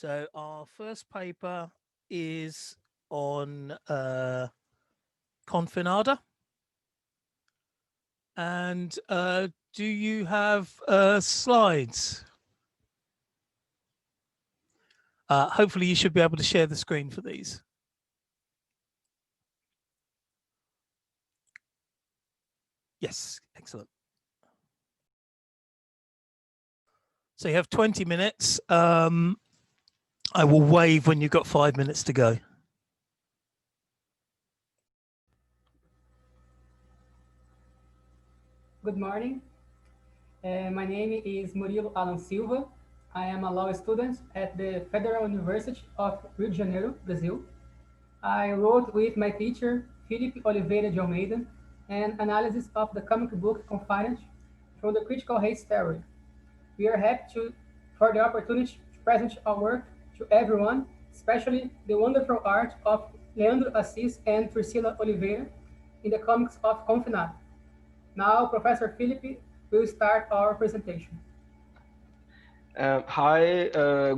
So our first paper is on Confinada. And do you have slides? Hopefully you should be able to share the screen for these. Yes, excellent. So you have 20 minutes. I will wave when you've got 5 minutes to go. Good morning. My name is Murilo Silva. I am a law student at the Federal University of Rio de Janeiro, Brazil. I wrote with my teacher, Phillipe Oliveira de Almeida, an analysis of the comic book Confined from the critical race theory. We are happy for the opportunity to present our work to everyone, especially the wonderful art of Leandro, Assis, and Triscila Oliveira in the comics of Confinada. Now, Professor Phillipe will start our presentation. Hi,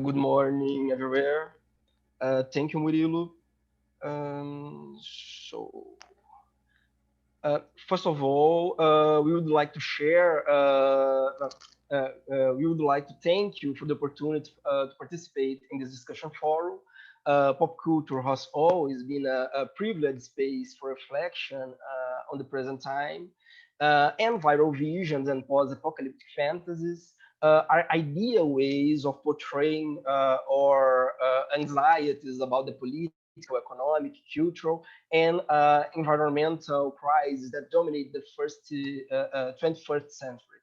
good morning everywhere. Thank you, Murilo. So, first of all, we would like to share, we would like to thank you for the opportunity to participate in this discussion forum. Pop culture has always been a privileged space for reflection on the present time, and viral visions and post-apocalyptic fantasies are ideal ways of portraying our anxieties about the political, economic, cultural, and environmental crises that dominate the 21st century.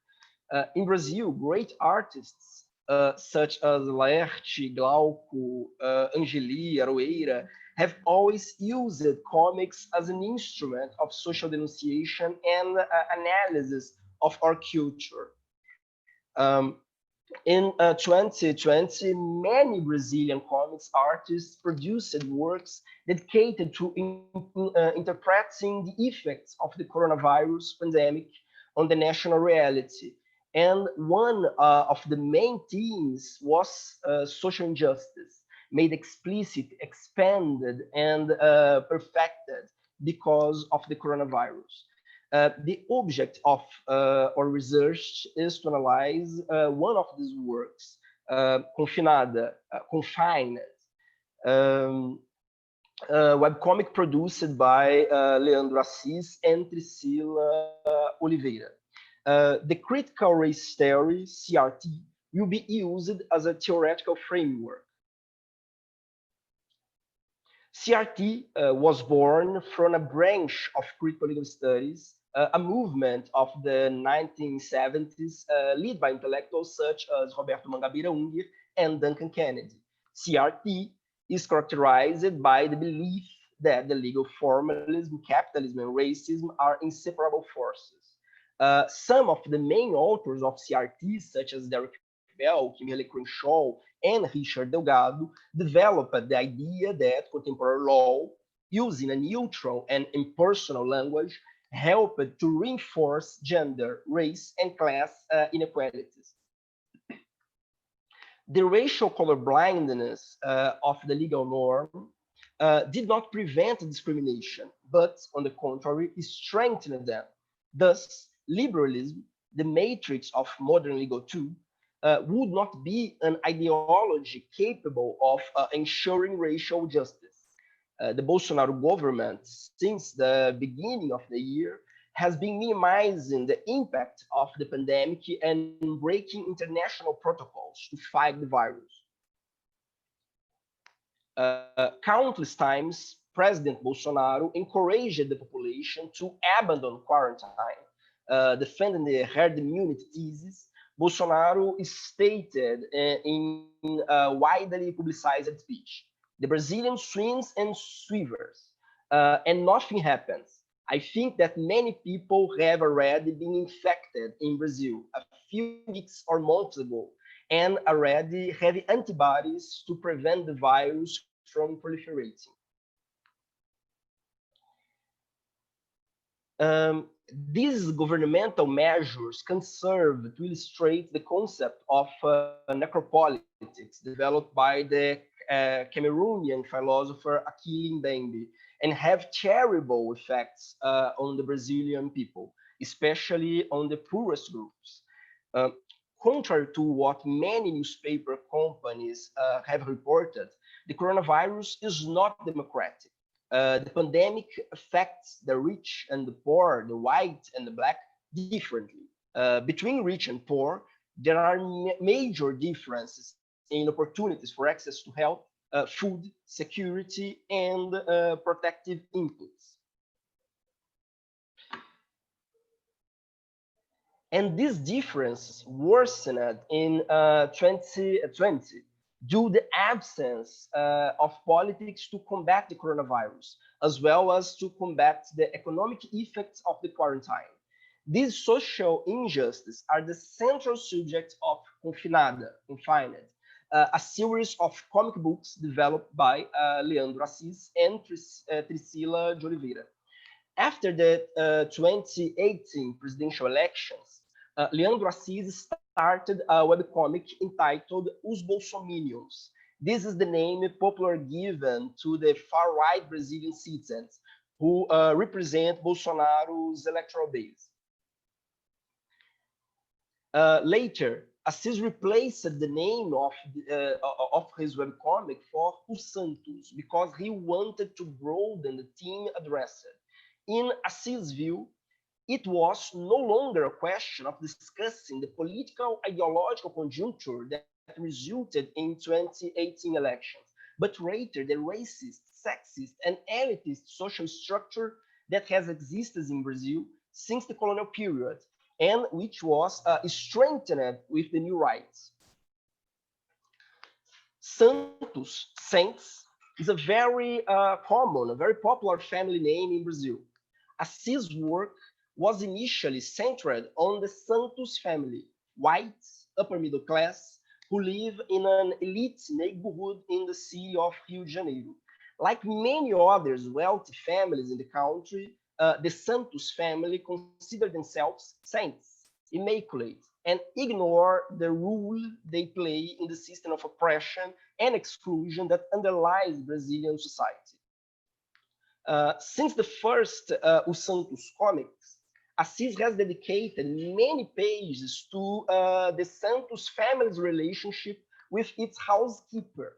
In Brazil, great artists such as Laerte, Glauco, Angeli, Aroeira have always used comics as an instrument of social denunciation and analysis of our culture. In 2020, many Brazilian comics artists produced works dedicated to interpreting the effects of the coronavirus pandemic on the national reality. And one of the main themes was social injustice, made explicit, expanded, and perfected because of the coronavirus. The object of our research is to analyze one of these works, Confinada, Confined, um, webcomic produced by Leandro Assis and Triscila Oliveira. The critical race theory, CRT, will be used as a theoretical framework. CRT was born from a branch of critical legal studies, a movement of the 1970s led by intellectuals such as Roberto Mangabeira Unger and Duncan Kennedy. CRT is characterized by the belief that the legal formalism, capitalism, and racism are inseparable forces. Some of the main authors of CRT, such as Derrick Bell, Kimberlé, Crenshaw, and Richard Delgado, developed the idea that contemporary law, using a neutral and impersonal language, helped to reinforce gender, race, and class inequalities. The racial colorblindness of the legal norm did not prevent discrimination, but on the contrary, it strengthened them. Thus, liberalism, the matrix of modern legal too, would not be an ideology capable of ensuring racial justice. The Bolsonaro government, since the beginning of the year, has been minimizing the impact of the pandemic and breaking international protocols to fight the virus. Countless times, President Bolsonaro encouraged the population to abandon quarantine, defending the herd immunity thesis. Bolsonaro stated in widely publicized speech, the Brazilian swims and swimmers, and nothing happens. I think that many people have already been infected in Brazil a few weeks or months ago and already have antibodies to prevent the virus from proliferating. These governmental measures can serve to illustrate the concept of necropolis inequalities developed by the Cameroonian philosopher Achille Mbembe and have terrible effects on the Brazilian people, especially on the poorest groups. Uh, Contrary to what many newspaper companies have reported, the coronavirus is not democratic. The pandemic affects the rich and the poor, the white and the black differently. Between rich and poor, there are major differences in opportunities for access to health, food, security, and protective inputs. And this difference worsened in 2020 due to the absence of politics to combat the coronavirus, as well as to combat the economic effects of the quarantine. These social injustices are the central subject of Confinada, Confined, a series of comic books developed by Leandro Assis and Triscila de Oliveira. After the 2018 presidential elections, Leandro Assis started a webcomic entitled Os Bolsominions. This is the name popularly given to the far-right Brazilian citizens who represent Bolsonaro's electoral base. Later, Assis replaced the name of his webcomic for Os Santos because he wanted to broaden the theme addressed. In Assis' view, it was no longer a question of discussing the political ideological conjuncture that resulted in 2018 elections, but rather the racist, sexist, and elitist social structure that has existed in Brazil since the colonial period, and which was strengthened with the new rights. Santos, saints, is a very common, a very popular family name in Brazil. Assis' work was initially centered on the Santos family, white, upper middle class, who live in an elite neighborhood in the city of Rio de Janeiro. Like many other wealthy families in the country, the Santos family consider themselves saints, immaculate, and ignore the role they play in the system of oppression and exclusion that underlies Brazilian society. Since the first Os Santos comics, Assis has dedicated many pages to the Santos family's relationship with its housekeeper.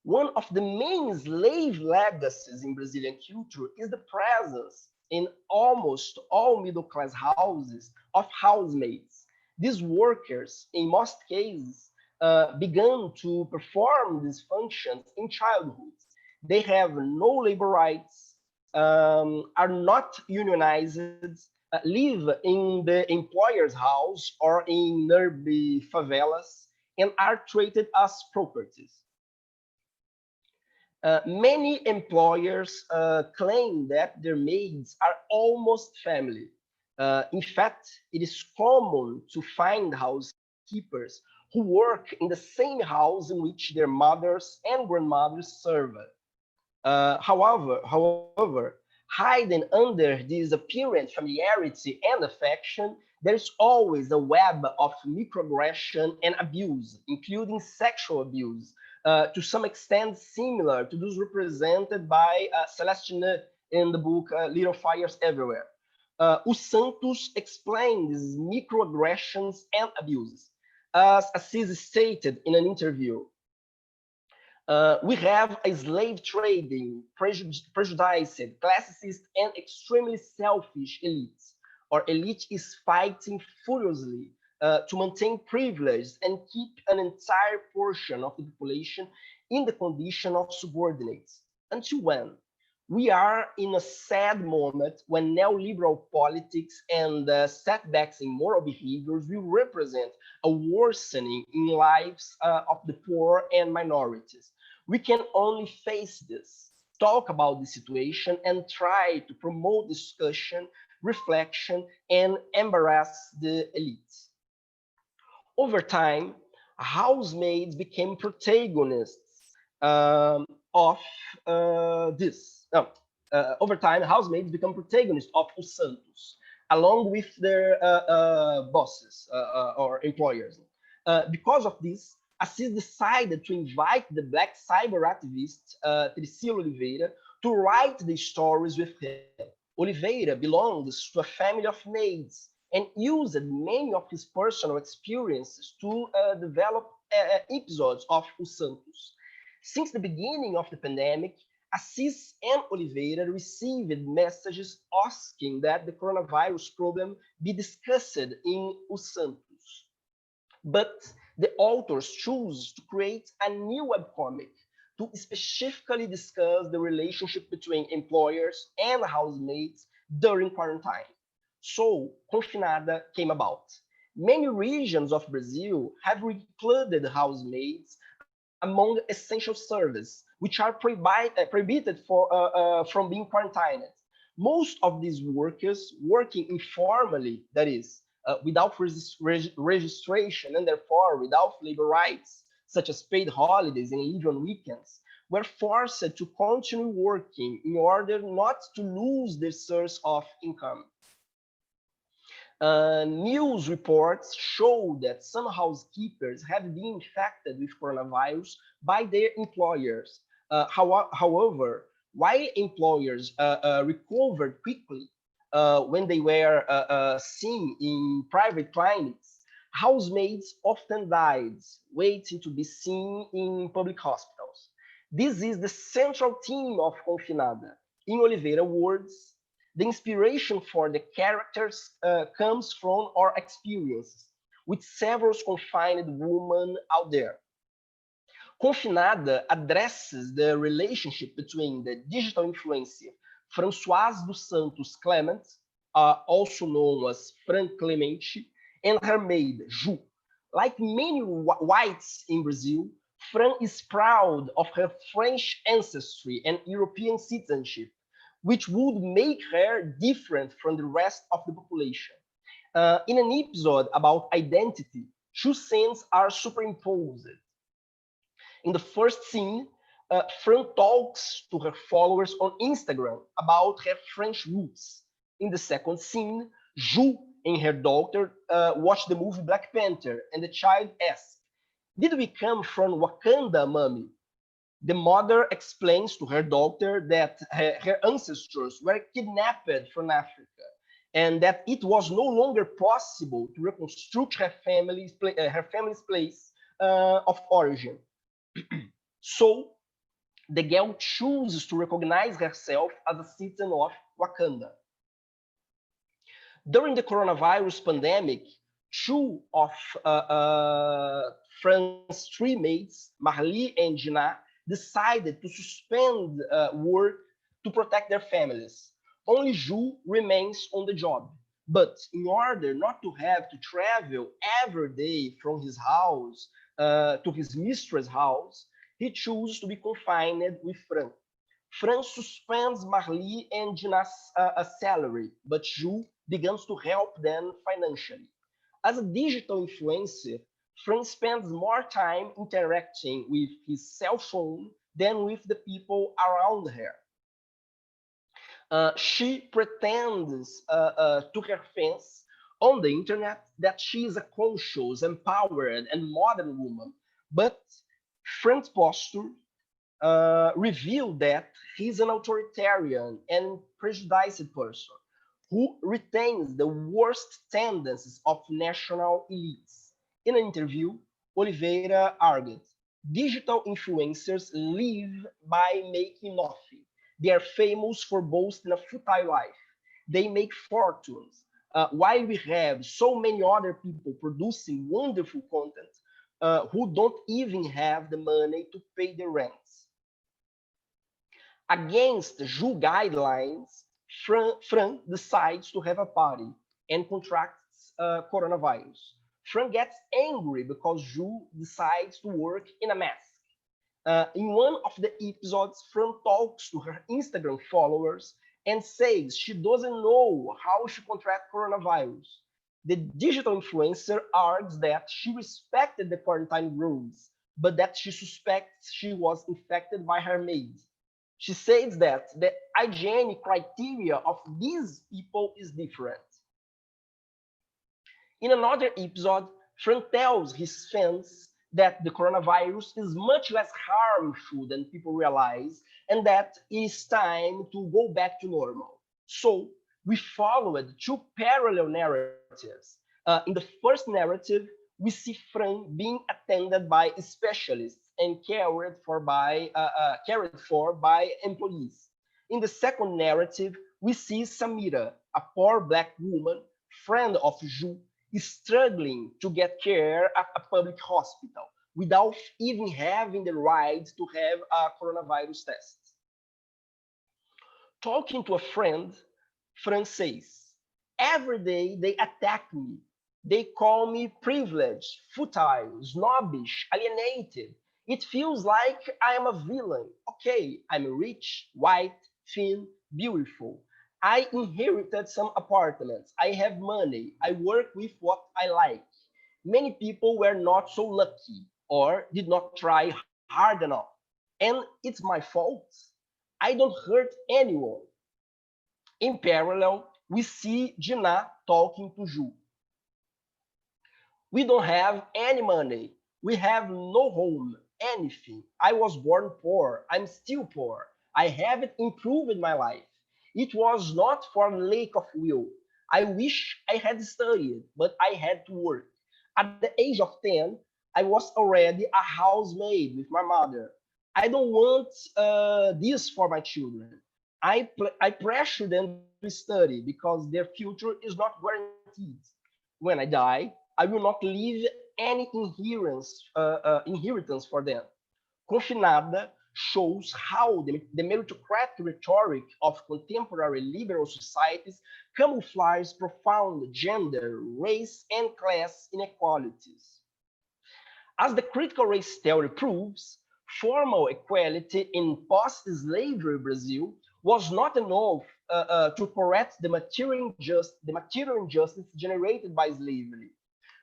One of the main slave legacies in Brazilian culture is the presence in almost all middle-class houses of housemaids. These workers, in most cases, began to perform these functions in childhood. They have no labor rights, are not unionized, live in the employer's house or in nearby favelas, and are treated as properties. Many employers claim that their maids are almost family. In fact, it is common to find housekeepers who work in the same house in which their mothers and grandmothers served. However, hidden under this apparent familiarity and affection, there's always a web of microaggression and abuse, including sexual abuse, to some extent similar to those represented by Celestine in the book Little Fires Everywhere. Os Santos explain these microaggressions and abuses. As Assis stated in an interview, we have a slave trading, prejudiced, classist, and extremely selfish elites. Our elite is fighting furiously to maintain privilege and keep an entire portion of the population in the condition of subordinates. Until when? We are in a sad moment when neoliberal politics and setbacks in moral behaviors will represent a worsening in lives of the poor and minorities. We can only face this, talk about the situation, and try to promote discussion, reflection, and embrace the elites. Over time, housemaids became protagonists of this. No, over time, housemaids become protagonists of Os Santos, along with their bosses or employers. Because of this, Assis decided to invite the black cyber activist Triscila Oliveira to write the stories with him. Oliveira belongs to a family of maids and used many of his personal experiences to develop episodes of Os Santos. Since the beginning of the pandemic, Assis and Oliveira received messages asking that the coronavirus problem be discussed in Os Santos. But the authors choose to create a new webcomic to specifically discuss the relationship between employers and housemates during quarantine. So, Confinada came about. Many regions of Brazil have included housemates among essential services, which are prohibited from being quarantined. Most of these workers working informally, that is, without registration and therefore without labor rights, such as paid holidays and leave on weekends, were forced to continue working in order not to lose their source of income. News reports show that some housekeepers have been infected with coronavirus by their employers. However, while employers recovered quickly when they were seen in private clinics, housemaids often died waiting to be seen in public hospitals. This is the central theme of Confinada. In Oliveira's words, the inspiration for the characters comes from our experiences with several confined women out there. Confinada addresses the relationship between the digital influencer Françoise dos Santos Clement, also known as Fran Clemente, and her maid, Ju. Like many whites in Brazil, Fran is proud of her French ancestry and European citizenship, which would make her different from the rest of the population. In an episode about identity, two scenes are superimposed. In the first scene, Fran talks to her followers on Instagram about her French roots. In the second scene, Ju and her daughter watch the movie Black Panther, and the child asks, "Did we come from Wakanda, mommy?" The mother explains to her daughter that her ancestors were kidnapped from Africa and that it was no longer possible to reconstruct her family's place of origin. So the girl chooses to recognize herself as a citizen of Wakanda. During the coronavirus pandemic, two of Fran's three maids, Marli and Dinah, decided to suspend work to protect their families. Only Ju remains on the job. But in order not to have to travel every day from his house to his mistress' house, he chooses to be confined with Fran. Fran suspends Marli and Dinah's salary, but Ju begins to help them financially. As a digital influencer, Fran spends more time interacting with his cell phone than with the people around her. She pretends to her fans on the internet that she is a conscious, empowered, and modern woman, but Fran's posture revealed that he's an authoritarian and prejudiced person who retains the worst tendencies of national elites. In an interview, Oliveira argued, digital influencers live by making nothing. They are famous for boasting a futile life. They make fortunes. While we have so many other people producing wonderful content who don't even have the money to pay the rents. Against Ju guidelines, Fran decides to have a party and contracts coronavirus. Fran gets angry because Ju decides to work in a mask. In one of the episodes, Fran talks to her Instagram followers and says she doesn't know how she contracted coronavirus. The digital influencer argues that she respected the quarantine rules, but that she suspects she was infected by her maid. She says that the hygienic criteria of these people is different. In another episode, Fran tells his fans that the coronavirus is much less harmful than people realize, and that it's time to go back to normal. So we followed two parallel narratives. In the first narrative, we see Fran being attended by specialists and cared for by employees. In the second narrative, we see Samira, a poor black woman, friend of Ju, is struggling to get care at a public hospital without even having the right to have a coronavirus test. Talking to a friend, Fran says, every day they attack me. They call me privileged, futile, snobbish, alienated. It feels like I am a villain. Okay, I'm rich, white, thin, beautiful. I inherited some apartments. I have money. I work with what I like. Many people were not so lucky or did not try hard enough. And it's my fault. I don't hurt anyone. In parallel, we see Dinah talking to Ju. We don't have any money. We have no home, anything. I was born poor. I'm still poor. I haven't improved my life. It was not for lack of will. I wish I had studied, but I had to work. At the age of 10, I was already a housemaid with my mother. I don't want this for my children. I pressure them to study because their future is not guaranteed. When I die, I will not leave any inheritance for them. Confinada shows how the meritocratic rhetoric of contemporary liberal societies camouflages profound gender, race, and class inequalities. As the critical race theory proves, formal equality in post-slavery Brazil was not enough to correct the material injustice generated by slavery.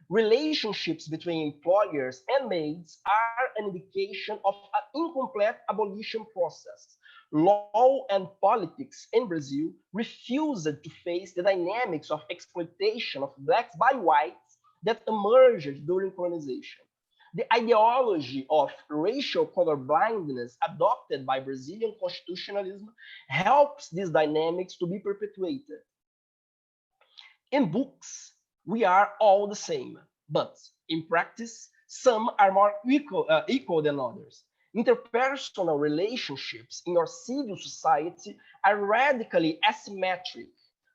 Relationships between employers and maids are an indication of an incomplete abolition process. Law and politics in Brazil refused to face the dynamics of exploitation of blacks by whites that emerged during colonization. The ideology of racial colorblindness adopted by Brazilian constitutionalism helps these dynamics to be perpetuated. In books, we are all the same, but in practice, some are more equal than others. Interpersonal relationships in our civil society are radically asymmetric.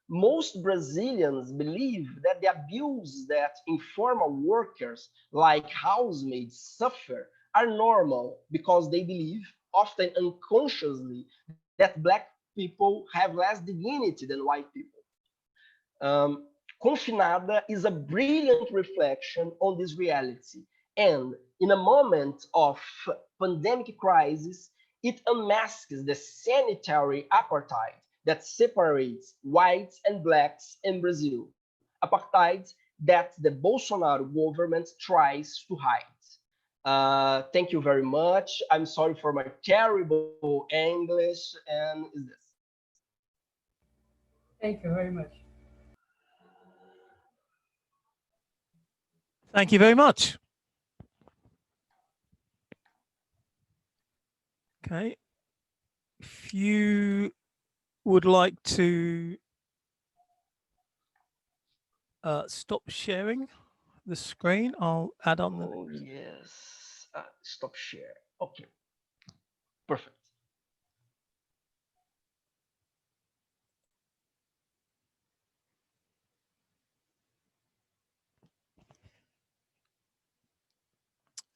Most Brazilians believe that the abuse that informal workers like housemaids suffer are normal because they believe, often unconsciously, that black people have less dignity than white people. Confinada is a brilliant reflection on this reality. And in a moment of pandemic crisis, it unmasks the sanitary apartheid that separates whites and blacks in Brazil, apartheid that the Bolsonaro government tries to hide. Thank you very much. I'm sorry for my terrible English, and is this. Thank you very much. Thank you very much. Okay. If you would like to stop sharing the screen, I'll add on the. Oh, yes. Stop share. Okay. Perfect.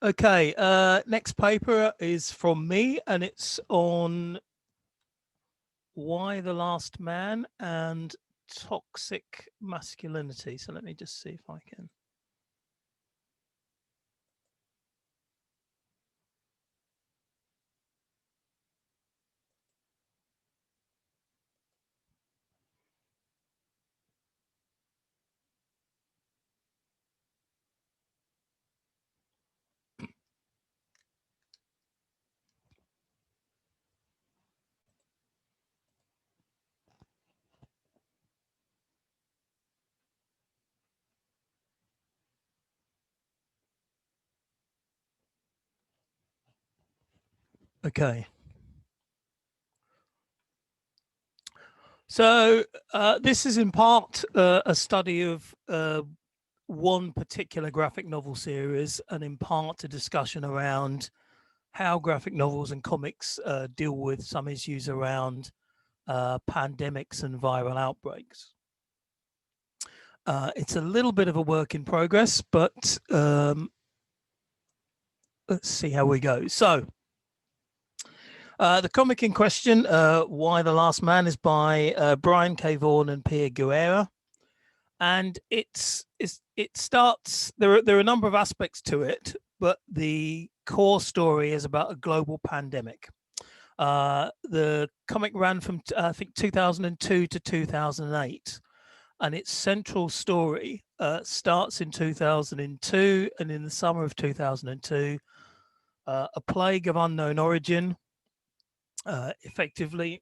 Okay, next paper is from me, and it's on Why the Last Man and toxic masculinity. So let me just see if I can. Okay. So this is in part a study of one particular graphic novel series, and in part a discussion around how graphic novels and comics deal with some issues around pandemics and viral outbreaks. It's a little bit of a work in progress, but let's see how we go. So the comic in question, Why the Last Man, is by Brian K. Vaughan and Pierre Guerra. And it starts, there are a number of aspects to it, but the core story is about a global pandemic. The comic ran from, I think, 2002 to 2008. And its central story starts in 2002, and in the summer of 2002, a plague of unknown origin effectively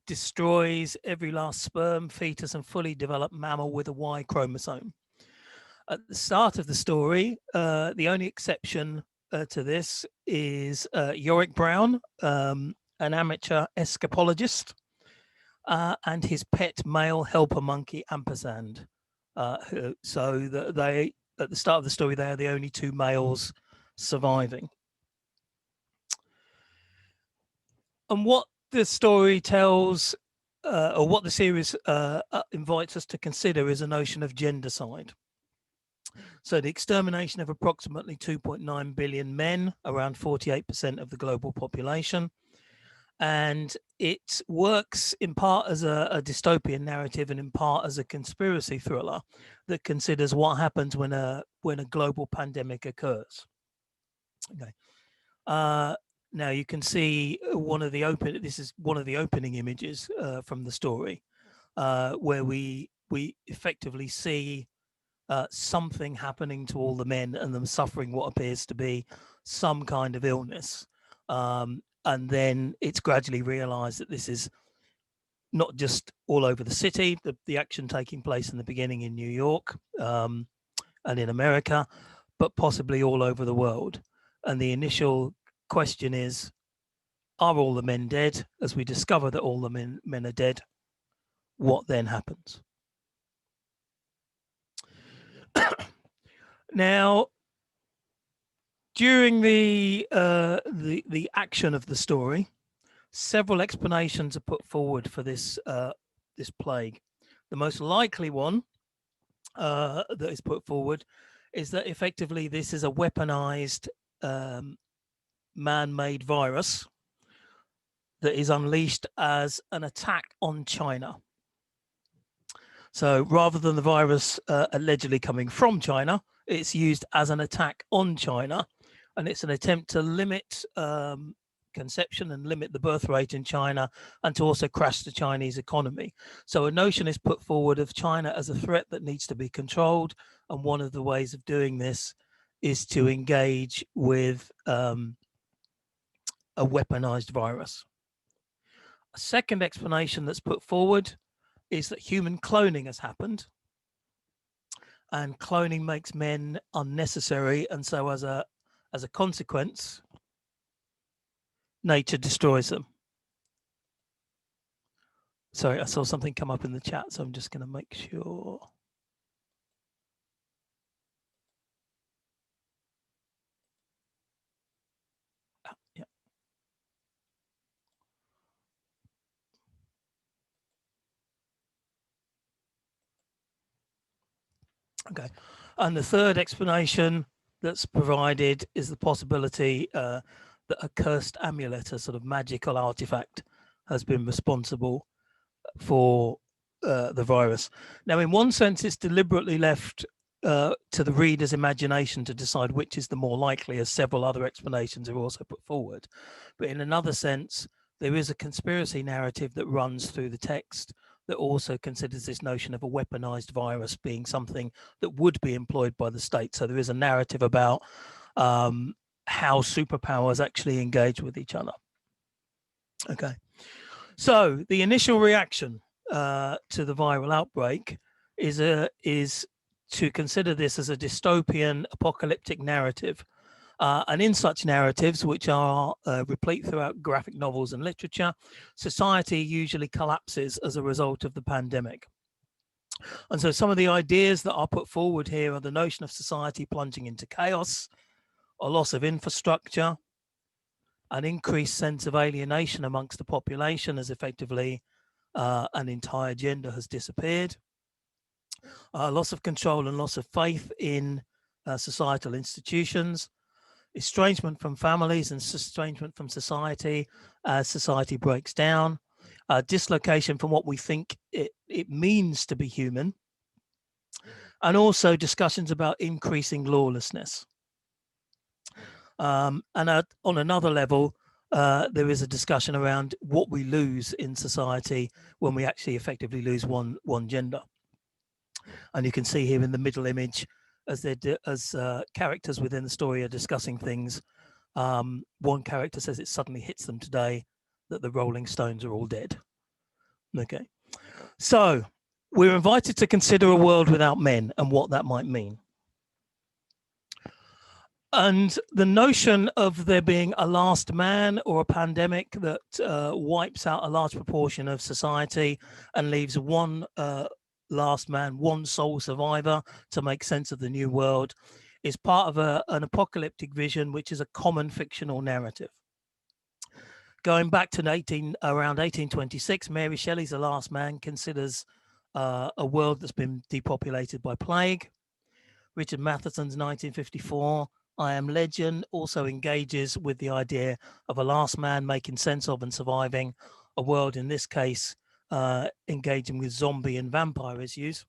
destroys every last sperm, fetus, and fully developed mammal with a Y chromosome. At the start of the story, the only exception to this is Yorick Brown, an amateur escapologist, and his pet male helper monkey Ampersand. So they, at the start of the story, they are the only two males surviving. And what the story tells, or what the series invites us to consider, is a notion of gendercide. So the extermination of approximately 2.9 billion men, around 48% of the global population. And it works in part as a dystopian narrative and in part as a conspiracy thriller that considers what happens when a global pandemic occurs. Okay. Now you can see this is one of the opening images from the story, where we effectively see something happening to all the men and them suffering what appears to be some kind of illness. And then it's gradually realized that this is not just all over the city, the action taking place in the beginning in New York and in America, but possibly all over the world. And the initial question is, are all the men dead? As we discover that all the men are dead, what then happens? Now, during the action of the story, several explanations are put forward for this plague. The most likely one that is put forward is that effectively this is a weaponized man-made virus that is unleashed as an attack on China. So rather than the virus allegedly coming from China, it's used as an attack on China, and it's an attempt to limit conception and limit the birth rate in China, and to also crash the Chinese economy. So a notion is put forward of China as a threat that needs to be controlled, and one of the ways of doing this is to engage with a weaponized virus. A second explanation that's put forward is that human cloning has happened, and cloning makes men unnecessary, and so as a consequence, nature destroys them. Sorry, I saw something come up in the chat, so I'm just going to make sure. Yeah. Okay. And the third explanation that's provided is the possibility that a cursed amulet, a sort of magical artifact, has been responsible for the virus. Now, in one sense, it's deliberately left to the reader's imagination to decide which is the more likely, as several other explanations are also put forward. But in another sense, there is a conspiracy narrative that runs through the text that also considers this notion of a weaponized virus being something that would be employed by the state. So there is a narrative about how superpowers actually engage with each other. Okay. So the initial reaction to the viral outbreak is to consider this as a dystopian apocalyptic narrative And in such narratives, which are replete throughout graphic novels and literature, society usually collapses as a result of the pandemic. And so some of the ideas that are put forward here are the notion of society plunging into chaos, a loss of infrastructure, an increased sense of alienation amongst the population as effectively an entire gender has disappeared, loss of control and loss of faith in societal institutions, estrangement from families and estrangement from society as society breaks down, dislocation from what we think it means to be human, and also discussions about increasing lawlessness. And on another level, there is a discussion around what we lose in society when we actually effectively lose one gender. And you can see here in the middle image, as characters within the story are discussing things, one character says it suddenly hits them today that the Rolling Stones are all dead. Okay, so we're invited to consider a world without men and what that might mean. And the notion of there being a last man or a pandemic that wipes out a large proportion of society and leaves one last man, one sole survivor to make sense of the new world is part of an apocalyptic vision, which is a common fictional narrative. Going back to around 1826, Mary Shelley's The Last Man considers a world that's been depopulated by plague. Richard Matheson's 1954 I Am Legend also engages with the idea of a last man making sense of and surviving a world, in this case, engaging with zombie and vampire issues.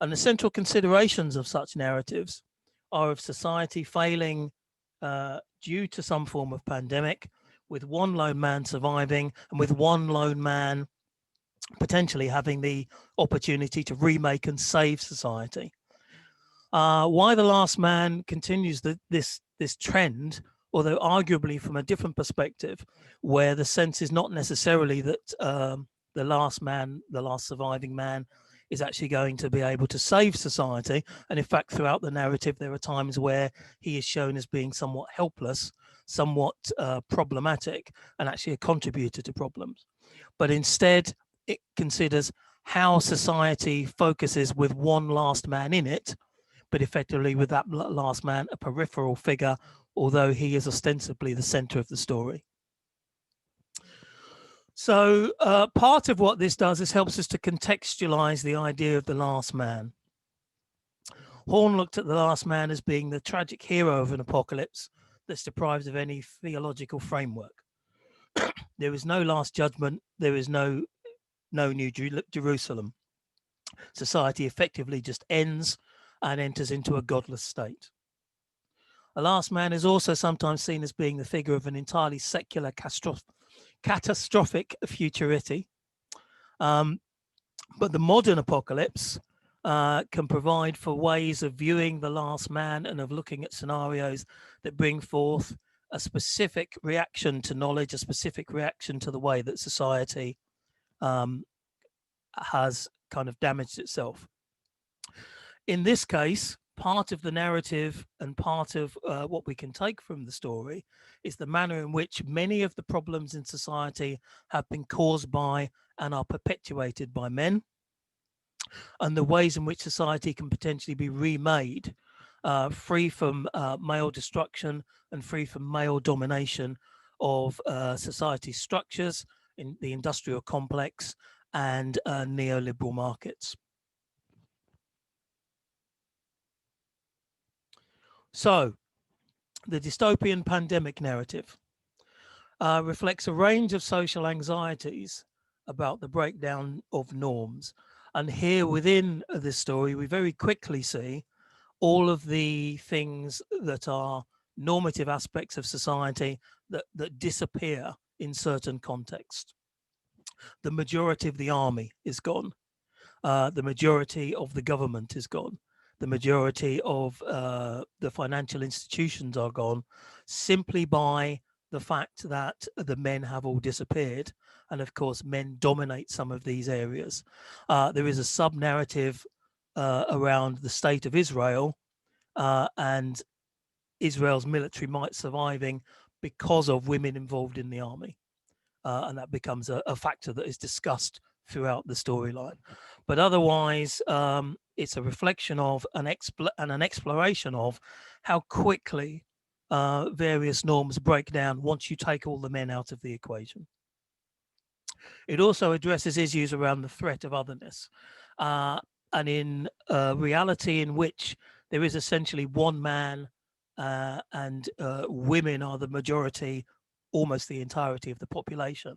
And the central considerations of such narratives are of society failing due to some form of pandemic, with one lone man surviving and with one lone man potentially having the opportunity to remake and save society. Why The Last Man continues this trend, although arguably from a different perspective, where the sense is not necessarily that the last man, the last surviving man, is actually going to be able to save society. And in fact, throughout the narrative, there are times where he is shown as being somewhat helpless, somewhat problematic, and actually a contributor to problems. But instead, it considers how society focuses with one last man in it, but effectively with that last man a peripheral figure, although he is ostensibly the center of the story. So part of what this does is helps us to contextualize the idea of the last man. Horne looked at the last man as being the tragic hero of an apocalypse that's deprived of any theological framework. There is no last judgment. There is no new Jerusalem. Society effectively just ends and enters into a godless state. A last man is also sometimes seen as being the figure of an entirely secular catastrophic futurity. But the modern apocalypse can provide for ways of viewing the last man and of looking at scenarios that bring forth a specific reaction to knowledge, a specific reaction to the way that society has kind of damaged itself. In this case, part of the narrative and part of what we can take from the story is the manner in which many of the problems in society have been caused by and are perpetuated by men, and the ways in which society can potentially be remade free from male destruction and free from male domination of society structures in the industrial complex and neoliberal markets. So, the dystopian pandemic narrative reflects a range of social anxieties about the breakdown of norms. And here within this story, we very quickly see all of the things that are normative aspects of society that disappear in certain contexts. The majority of the army is gone. The majority of the government is gone. The majority of the financial institutions are gone simply by the fact that the men have all disappeared. And of course, men dominate some of these areas. There is a sub-narrative around the state of Israel and Israel's military might surviving because of women involved in the army. And that becomes a factor that is discussed throughout the storyline. But otherwise, it's a reflection of an exploration of how quickly various norms break down once you take all the men out of the equation. It also addresses issues around the threat of otherness, and in a reality in which there is essentially one man and women are the majority, almost the entirety of the population.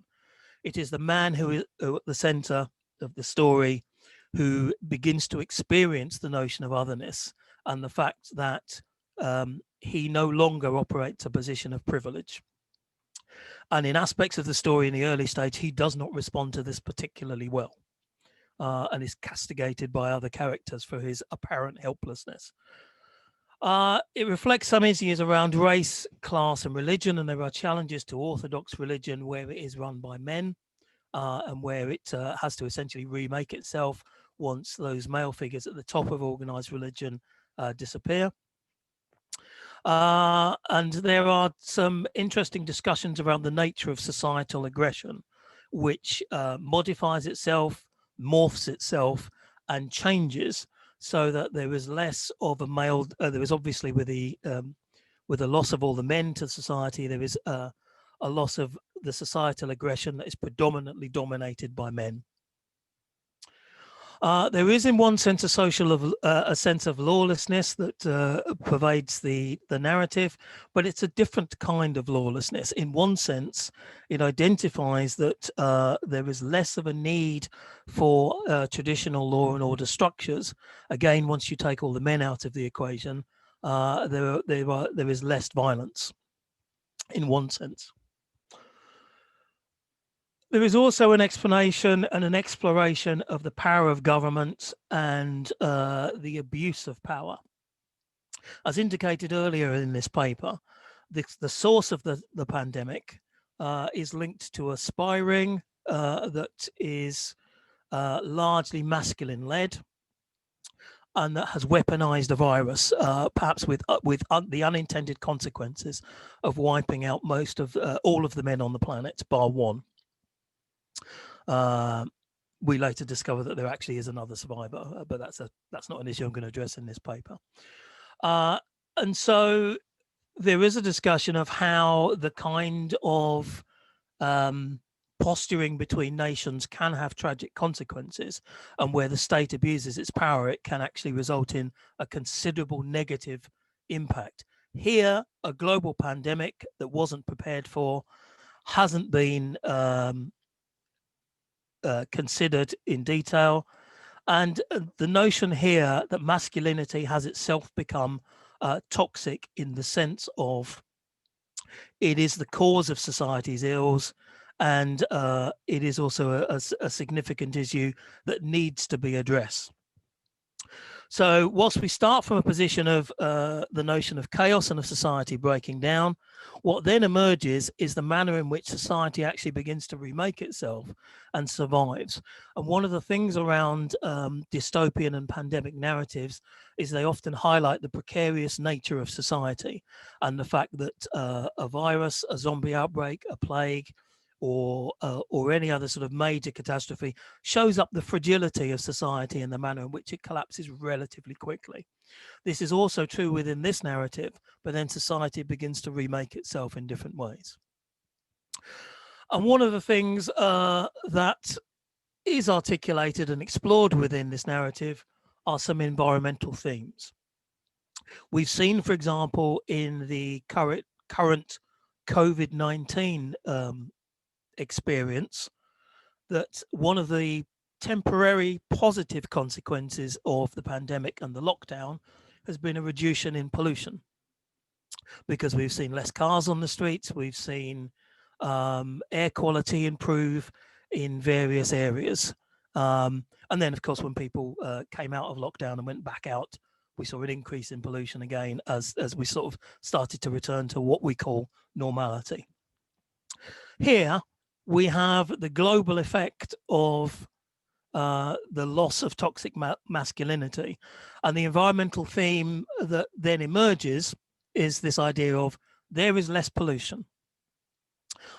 It is the man who is at the center of the story who begins to experience the notion of otherness and the fact that he no longer operates a position of privilege. And in aspects of the story in the early stage, he does not respond to this particularly well, and is castigated by other characters for his apparent helplessness. It reflects some issues around race, class, and religion, and there are challenges to Orthodox religion where it is run by men, and where it has to essentially remake itself once those male figures at the top of organized religion disappear. And there are some interesting discussions around the nature of societal aggression, which modifies itself, morphs itself, and changes so that there is less of a male. There is obviously with the loss of all the men to society, there is a loss of the societal aggression that is predominantly dominated by men. There is, in one sense, a sense of lawlessness that pervades the narrative, but it's a different kind of lawlessness. In one sense, it identifies that there is less of a need for traditional law and order structures. Again, once you take all the men out of the equation, there is less violence, in one sense. There is also an explanation and an exploration of the power of government and the abuse of power. As indicated earlier in this paper, the source of the pandemic is linked to a spying that is largely masculine-led and that has weaponized a virus, perhaps with the unintended consequences of wiping out most of all of the men on the planet, bar one. We later discover that there actually is another survivor, but that's not an issue I'm going to address in this paper. And so there is a discussion of how the kind of posturing between nations can have tragic consequences, and where the state abuses its power, it can actually result in a considerable negative impact. Here, a global pandemic that wasn't prepared for hasn't been considered in detail, and the notion here that masculinity has itself become toxic in the sense of it is the cause of society's ills, and it is also a significant issue that needs to be addressed. So whilst we start from a position of the notion of chaos and of society breaking down, what then emerges is the manner in which society actually begins to remake itself and survives. And one of the things around dystopian and pandemic narratives is they often highlight the precarious nature of society and the fact that a virus, a zombie outbreak, a plague, or any other sort of major catastrophe shows up the fragility of society and the manner in which it collapses relatively quickly. This is also true within this narrative, but then society begins to remake itself in different ways. And one of the things that is articulated and explored within this narrative are some environmental themes. We've seen, for example, in the current COVID-19 experience, that one of the temporary positive consequences of the pandemic and the lockdown has been a reduction in pollution, because we've seen less cars on the streets, we've seen air quality improve in various areas, and then of course when people came out of lockdown and went back out, we saw an increase in pollution again as we sort of started to return to what we call normality. Here we have the global effect of the loss of toxic masculinity, and the environmental theme that then emerges is this idea of there is less pollution.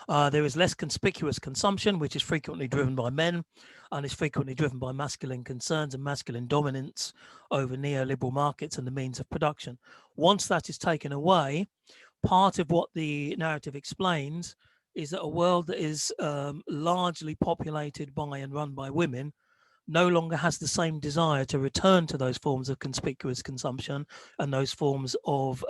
There is less conspicuous consumption, which is frequently driven by men and is frequently driven by masculine concerns and masculine dominance over neoliberal markets and the means of production. Once that is taken away, part of what the narrative explains is that a world that is largely populated by and run by women no longer has the same desire to return to those forms of conspicuous consumption and those forms of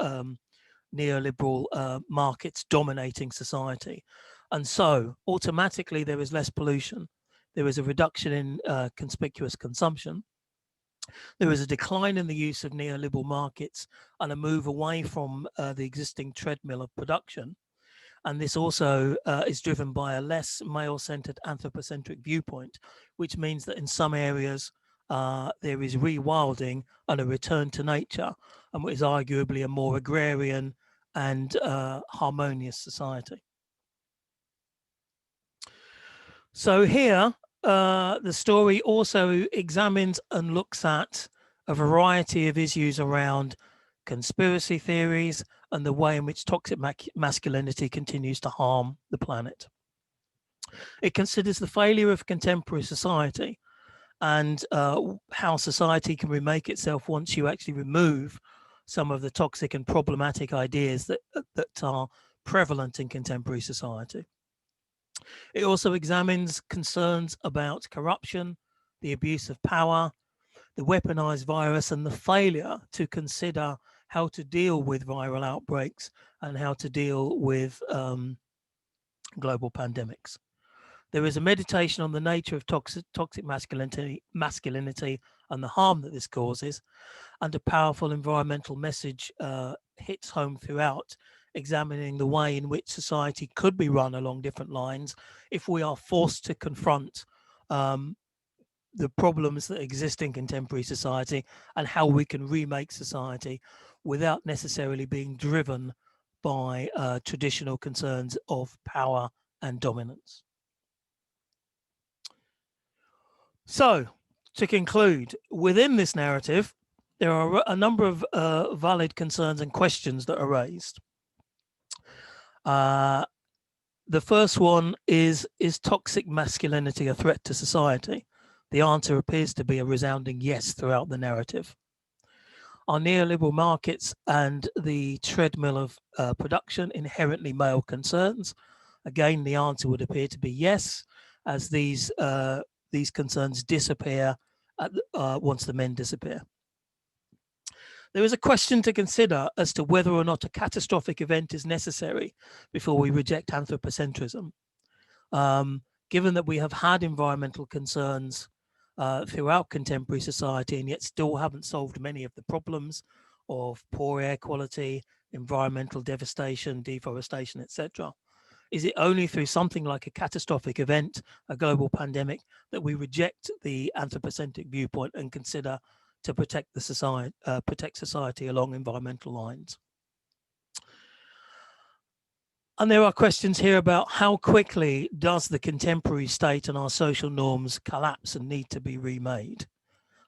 neoliberal markets dominating society. And so automatically there is less pollution. There is a reduction in conspicuous consumption. There is a decline in the use of neoliberal markets and a move away from the existing treadmill of production. And this also is driven by a less male-centered anthropocentric viewpoint, which means that in some areas there is rewilding and a return to nature, and what is arguably a more agrarian and harmonious society. So here, the story also examines and looks at a variety of issues around conspiracy theories and the way in which toxic masculinity continues to harm the planet. It considers the failure of contemporary society and how society can remake itself once you actually remove some of the toxic and problematic ideas that are prevalent in contemporary society. It also examines concerns about corruption, the abuse of power, the weaponized virus, and the failure to consider how to deal with viral outbreaks and how to deal with global pandemics. There is a meditation on the nature of toxic masculinity and the harm that this causes, and a powerful environmental message hits home throughout, examining the way in which society could be run along different lines if we are forced to confront the problems that exist in contemporary society and how we can remake society without necessarily being driven by traditional concerns of power and dominance. So, to conclude, within this narrative, there are a number of valid concerns and questions that are raised. The first one is toxic masculinity a threat to society? The answer appears to be a resounding yes throughout the narrative. Are neoliberal markets and the treadmill of production inherently male concerns? Again, the answer would appear to be yes, as these concerns disappear once the men disappear. There is a question to consider as to whether or not a catastrophic event is necessary before we reject anthropocentrism. Given that we have had environmental concerns throughout contemporary society and yet still haven't solved many of the problems of poor air quality, environmental devastation, deforestation, etc. Is it only through something like a catastrophic event, a global pandemic, that we reject the anthropocentric viewpoint and consider to protect society along environmental lines? And there are questions here about how quickly does the contemporary state and our social norms collapse and need to be remade,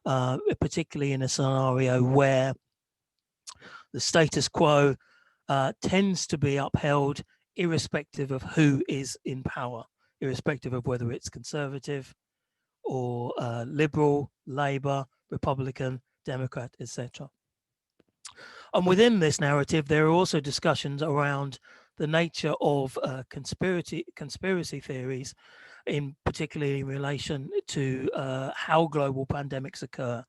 particularly in a scenario where the status quo tends to be upheld irrespective of who is in power, irrespective of whether it's conservative or liberal, Labour, Republican, Democrat, etc. And within this narrative, there are also discussions around the nature of conspiracy theories, in particularly in relation to how global pandemics occur.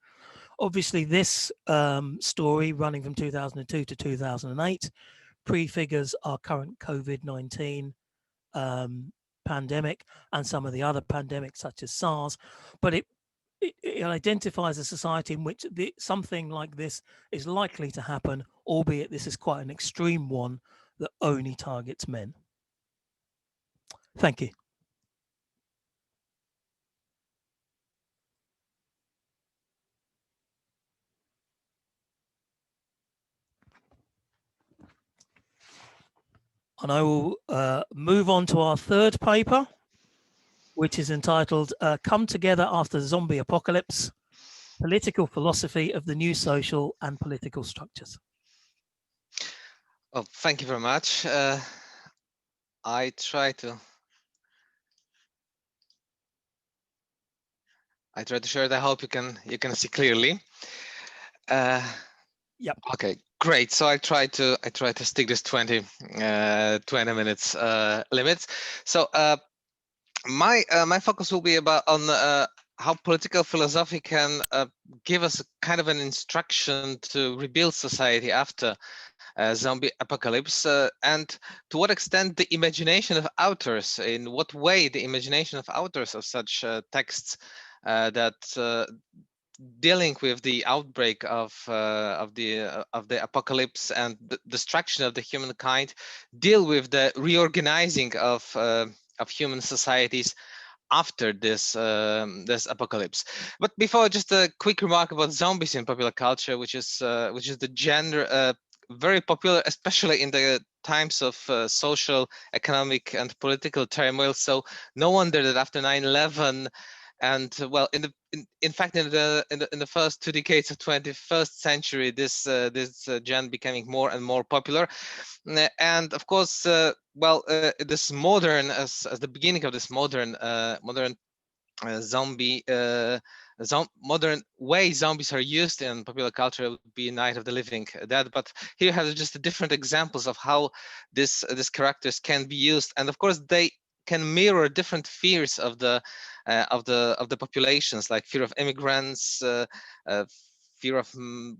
Obviously, this story running from 2002 to 2008 prefigures our current COVID-19 pandemic and some of the other pandemics such as SARS, but it identifies a society in which something like this is likely to happen, albeit this is quite an extreme one that only targets men. Thank you. And I will move on to our third paper, which is entitled Come Together After the Zombie Apocalypse, Political Philosophy of the New Social and Political Structures. Oh, thank you very much. I try to share it. I hope you can see clearly. Yep. Okay, great. So I try to stick this 20 minutes limits. So my focus will be about on how political philosophy can give us kind of an instruction to rebuild society after zombie apocalypse, and to what extent the imagination of authors, in what way the imagination of authors of such that dealing with the outbreak of the apocalypse and the destruction of the humankind, deal with the reorganizing of human societies after this apocalypse. But before, just a quick remark about zombies in popular culture, which is the genre very popular, especially in the times of social, economic, and political turmoil. So no wonder that after 9/11, and well, in fact, in the first 2 decades of 21st century, this genre becoming more and more popular. And of course, this modern, as the beginning of this modern zombie modern way zombies are used in popular culture would be Night of the Living Dead. But here you have just different examples of how these characters can be used, and of course they can mirror different fears of the populations, like fear of immigrants, fear of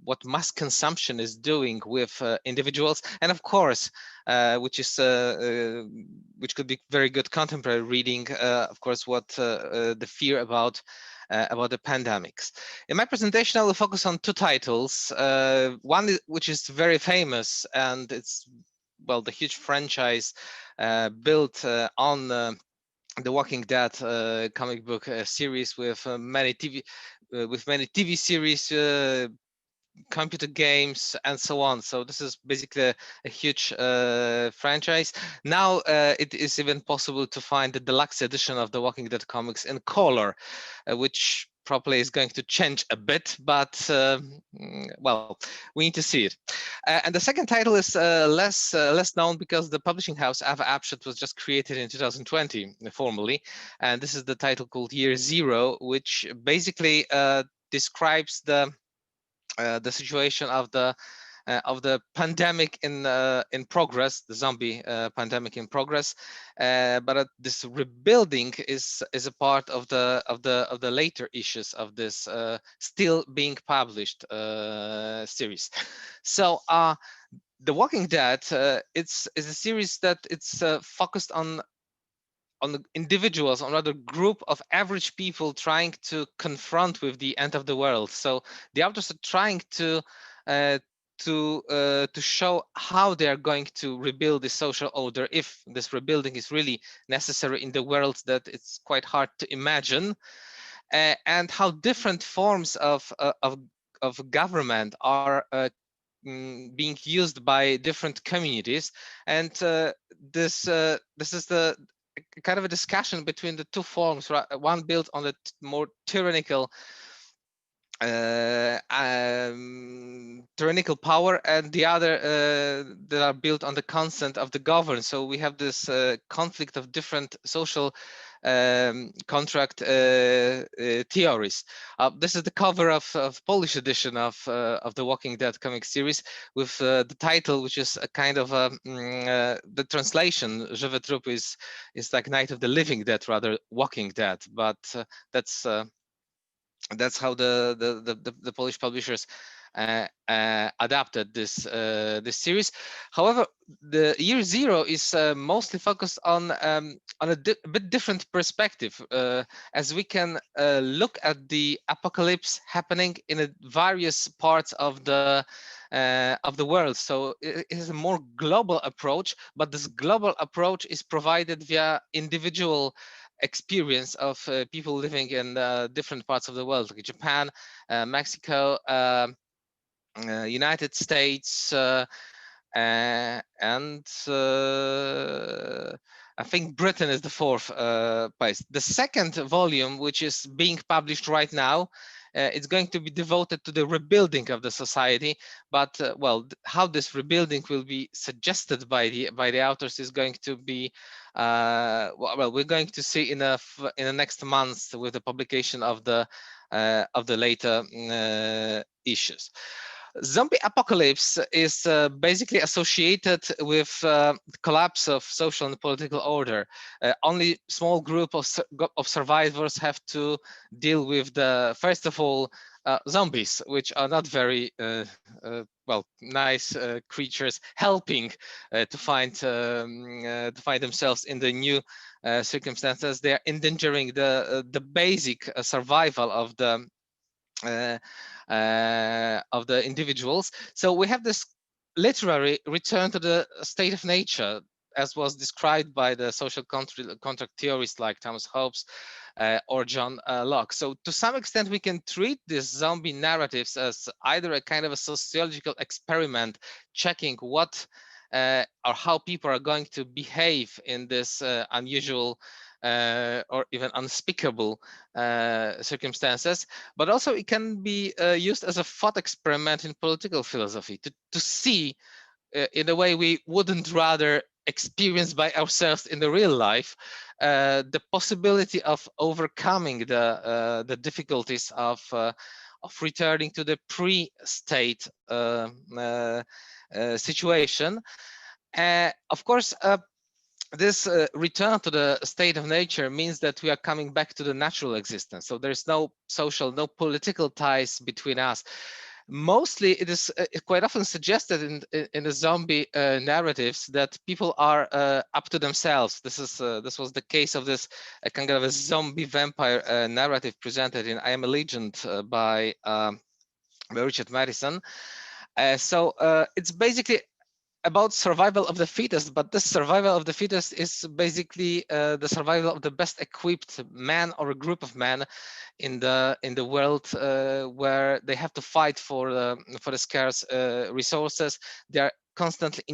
what mass consumption is doing with individuals, and of course, which could be very good contemporary reading, of course, what the fear about the pandemics. In my presentation, I will focus on two titles. One which is very famous, and it's, well, the huge franchise built on the Walking Dead comic book series, with many TV series, computer games, and so on. So this is basically a huge franchise. Now it is even possible to find the deluxe edition of the Walking Dead comics in color, which probably is going to change a bit, but well, we need to see it. And the second title is less known, because the publishing house Ava Apshat was just created in 2020 formally, and this is the title called Year Zero, which basically describes the situation of the pandemic in progress, the zombie pandemic in progress, but this rebuilding is a part of the later issues of this still being published series. So The Walking Dead is a series that it's focused on the individuals, on other group of average people trying to confront with the end of the world. So the authors are trying to show how they are going to rebuild the social order, if this rebuilding is really necessary in the world that it's quite hard to imagine, and how different forms of government are being used by different communities. And this is the kind of a discussion between the two forms, right? One built on the more tyrannical tyrannical power, and the other that are built on the consent of the governed. So we have this conflict of different social contract theories. This is the cover of Polish edition of the Walking Dead comic series, with the title, which is a kind of the translation. Żywe trupy is like Night of the Living Dead, rather Walking Dead, but that's how the Polish publishers adapted this series. However, the Year Zero is mostly focused on a bit different perspective, as we can look at the apocalypse happening in various parts of the world. So it is a more global approach, but this global approach is provided via individual experience of people living in different parts of the world, like Japan, Mexico, United States, and I think Britain is the fourth place. The second volume, which is being published right now, it's going to be devoted to the rebuilding of the society. But well, how this rebuilding will be suggested by the authors is going to be well, we're going to see in the next months with the publication of the later issues. Zombie apocalypse is basically associated with the collapse of social and political order. Only small group of survivors have to deal with the, first of all, zombies, which are not very well, nice creatures, helping to find themselves in the new circumstances. They are endangering the basic survival of the individuals. So we have this literary return to the state of nature, as was described by the social contract theorists like Thomas Hobbes or John Locke. So to some extent, we can treat these zombie narratives as either a kind of a sociological experiment, checking what or how people are going to behave in this unusual or even unspeakable circumstances, but also it can be used as a thought experiment in political philosophy to see in a way we wouldn't rather experience by ourselves in the real life, the possibility of overcoming the difficulties of returning to the pre-state situation. Of course, this return to the state of nature means that we are coming back to the natural existence. So there's no social, no political ties between us. Mostly, it is quite often suggested in the zombie narratives that people are up to themselves. This was the case of this kind of a zombie vampire narrative presented in I Am a Legend by Richard Madison. So it's basically about survival of the fittest, but this survival of the fittest is basically the survival of the best equipped man or a group of men in the world where they have to fight for the scarce resources. They are constantly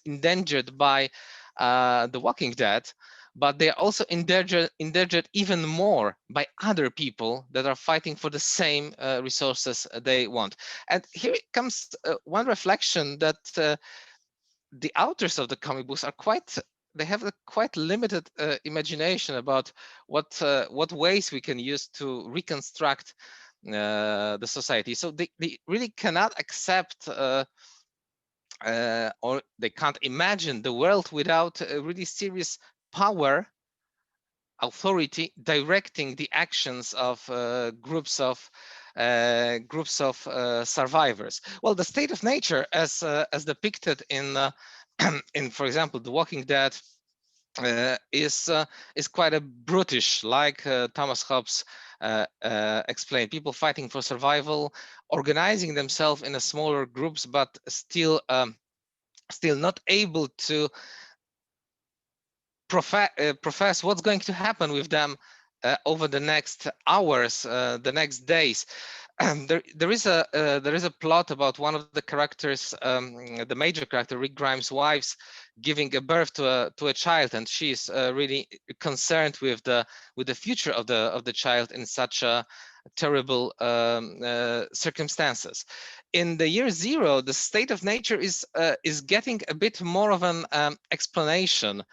endangered by the Walking Dead, but they are also endangered even more by other people that are fighting for the same resources they want. And here comes one reflection that the authors of the comic books are they have a quite limited imagination about what ways we can use to reconstruct the society. So they really cannot accept or they can't imagine the world without a really serious power, authority directing the actions of groups of survivors. Well, the state of nature, as depicted in for example, The Walking Dead, is quite a brutish, like Thomas Hobbes explained. People fighting for survival, organizing themselves in a smaller groups, but still not able to profess what's going to happen with them over the next hours, the next days. There is a plot about one of the characters, the major character, Rick Grimes' wives, giving a birth to a child, and she's really concerned with the future of the child in such terrible circumstances. In the year zero, the state of nature is getting a bit more of an explanation.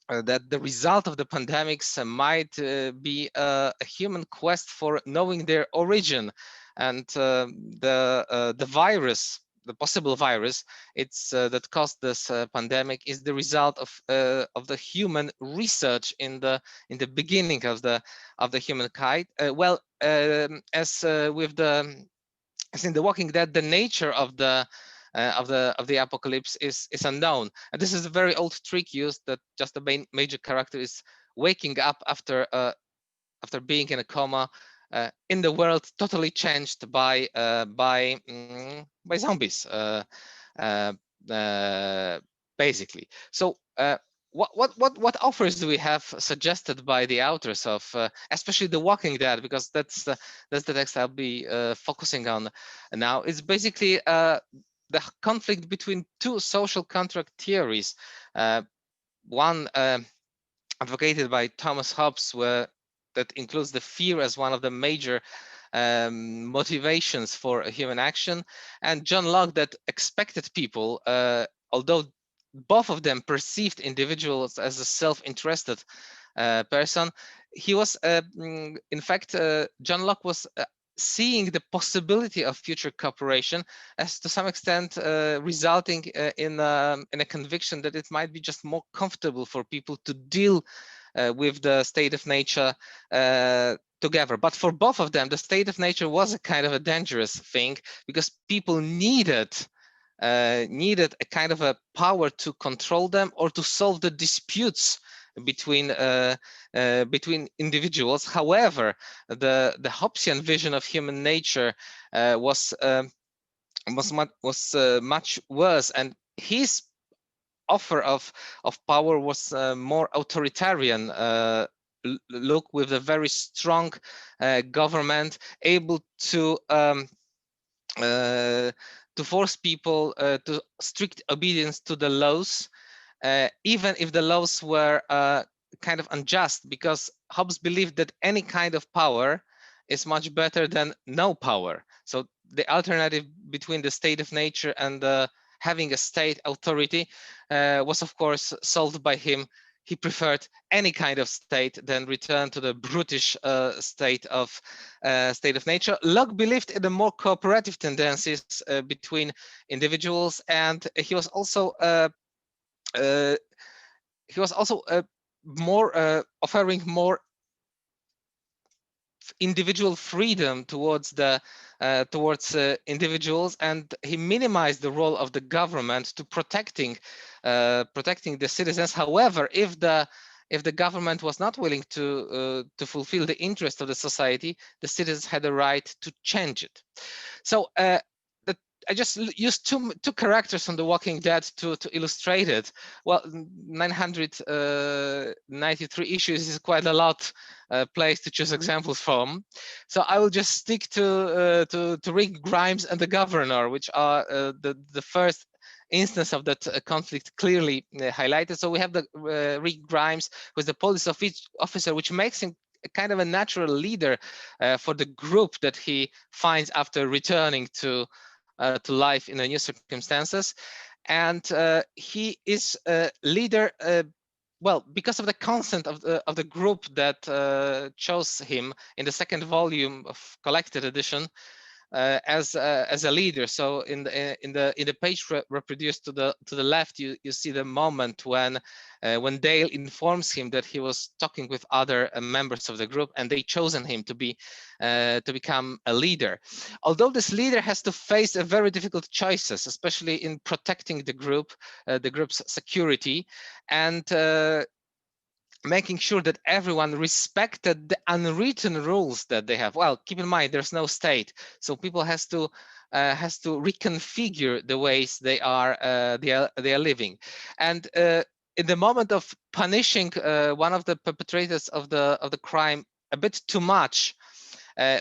That the result of the pandemics might be a human quest for knowing their origin, and the virus, the possible virus, that caused this pandemic, is the result of the human research in the beginning of the humankind. Well, as in The Walking Dead, the nature of the apocalypse is unknown, and this is a very old trick used, that just the major character is waking up after being in a coma in the world totally changed by zombies, basically. So what offers do we have suggested by the authors of especially The Walking Dead, because that's the text I'll be focusing on now. It's basically the conflict between two social contract theories. One advocated by Thomas Hobbes, where that includes the fear as one of the major motivations for human action, and John Locke that expected people, although both of them perceived individuals as a self-interested person, he was, in fact, John Locke was seeing the possibility of future cooperation as to some extent resulting in a conviction that it might be just more comfortable for people to deal with the state of nature together. But for both of them, the state of nature was a kind of a dangerous thing, because people needed a kind of a power to control them or to solve the disputes between individuals. However, the Hobbesian vision of human nature was much worse, and his offer of power was more authoritarian look, with a very strong government able to force people to strict obedience to the laws, even if the laws were kind of unjust, because Hobbes believed that any kind of power is much better than no power. So the alternative between the state of nature and having a state authority was, of course, solved by him. He preferred any kind of state than return to the brutish state of nature. Locke believed in the more cooperative tendencies between individuals, and he was also more offering more individual freedom towards individuals, and he minimized the role of the government to protecting the citizens. However, if the government was not willing to fulfill the interest of the society, the citizens had a right to change it. So I just used two characters from The Walking Dead to illustrate it. Well, 993 issues is quite a lot place to choose examples from. So I will just stick to Rick Grimes and the Governor, which are the first instance of that conflict clearly highlighted. So we have the Rick Grimes, who is the police officer, which makes him kind of a natural leader for the group that he finds after returning to life in the new circumstances. And he is a leader, well, because of the consent of the group that chose him in the second volume of collected edition as a leader. So in the page reproduced to the left, you see the moment when Dale informs him that he was talking with other members of the group, and they chosen him to become a leader. Although this leader has to face a very difficult choices, especially in protecting the group's security, and making sure that everyone respected the unwritten rules that they have. Well, keep in mind, there's no state, so people has to reconfigure the ways they are living. And in the moment of punishing one of the perpetrators of the crime a bit too much,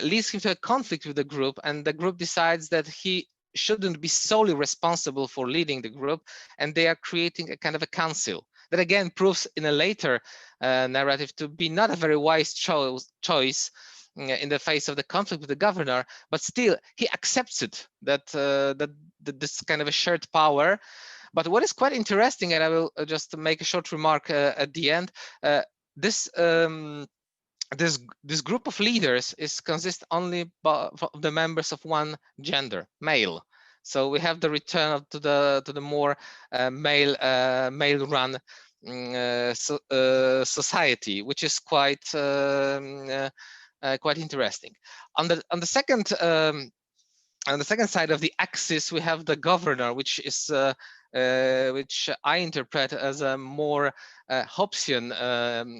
leads him to a conflict with the group, and the group decides that he shouldn't be solely responsible for leading the group, and they are creating a kind of a council. That again proves in a later narrative to be not a very wise choice in the face of the conflict with the governor, but still he accepts it, that this kind of a shared power. But what is quite interesting, and I will just make a short remark at the end, this group of leaders consists only of the members of one gender, male. So we have the return to the more male-run society, which is quite interesting. On the second side of the axis, we have the governor, which is which I interpret as a more Hobbesian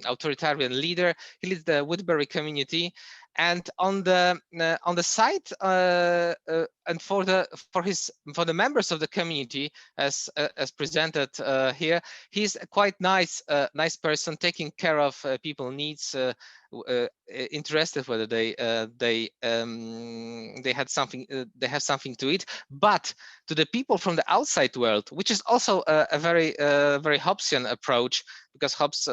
authoritarian leader. He leads the Woodbury community, and on the side and for the members of the community, as presented here, he's a quite nice person, taking care of people's needs, interested whether they have something to eat. But to the people from the outside world, which is also a very Hobbesian approach, because Hobbes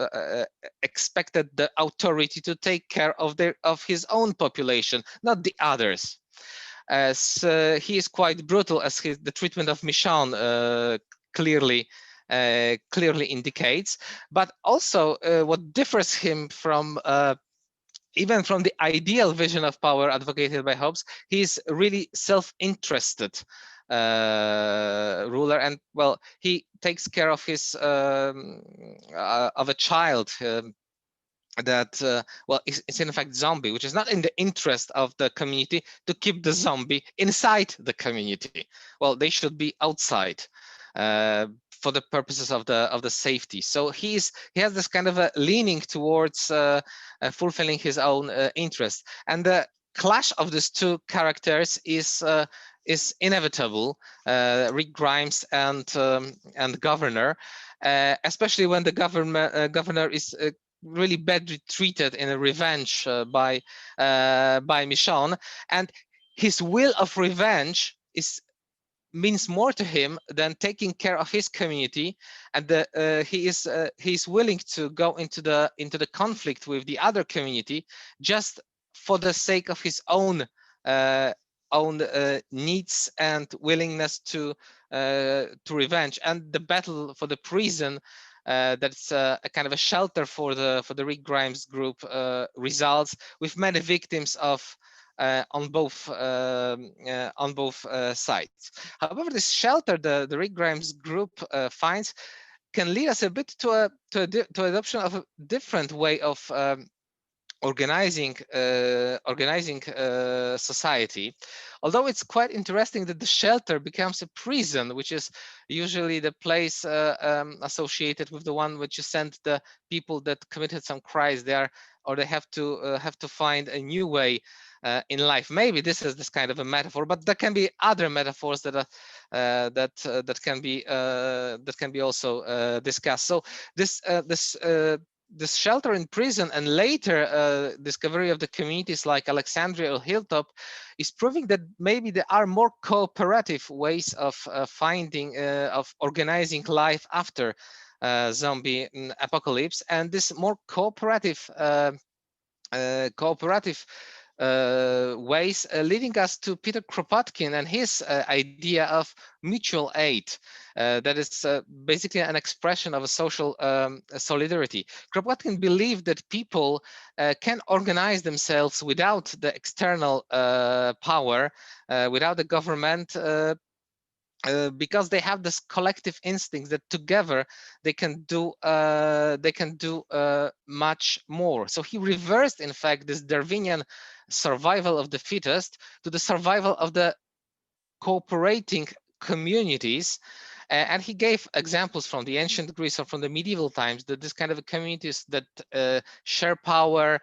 expected the authority to take care of his own population, not the others. As he is quite brutal, as the treatment of Michon clearly indicates. But also, what differs him from even from the ideal vision of power advocated by Hobbes, he is really self-interested ruler, and well, he takes care of his of a child that well, it's in fact zombie, which is not in the interest of the community to keep the zombie inside the community. Well, they should be outside for the purposes of the safety. So he has this kind of a leaning towards fulfilling his own interest, and the clash of these two characters is inevitable. Rick Grimes and Governor, especially when the governor is really badly treated in a revenge by Michon, and his will of revenge means more to him than taking care of his community, and he is willing to go into the conflict with the other community just for the sake of his own needs and willingness to revenge. And the battle for the prison, that's a kind of a shelter for the Rick Grimes group, results with many victims on both sides. However, this shelter the Rick Grimes group finds can lead us a bit to adoption of a different way of organizing society. Although it's quite interesting that the shelter becomes a prison, which is usually the place associated with the one which you send the people that committed some crimes there, or they have to find a new way in life. Maybe this is this kind of a metaphor, but there can be other metaphors that are that can be also discussed. So this shelter in prison and later discovery of the communities like Alexandria or Hilltop is proving that maybe there are more cooperative ways of of organizing life after zombie apocalypse, and this more cooperative ways leading us to Peter Kropotkin and his idea of mutual aid. That is basically an expression of a social solidarity. Kropotkin believed that people can organize themselves without the external power, without the government, because they have this collective instinct that together they can do much more. So he reversed, in fact, this Darwinian survival of the fittest to the survival of the cooperating communities. And he gave examples from the ancient Greece or from the medieval times, that this kind of communities that share power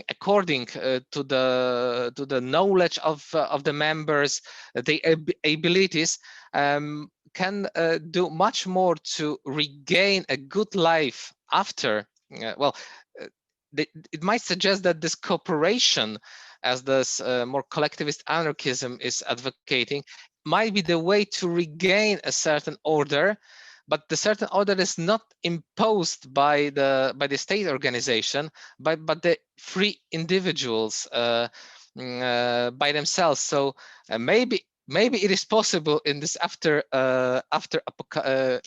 according to the knowledge of the members, the abilities, can do much more to regain a good life after. It might suggest that this cooperation, as this more collectivist anarchism is advocating, might be the way to regain a certain order, but the certain order is not imposed by the state organization, but the free individuals by themselves. So maybe it is possible in this after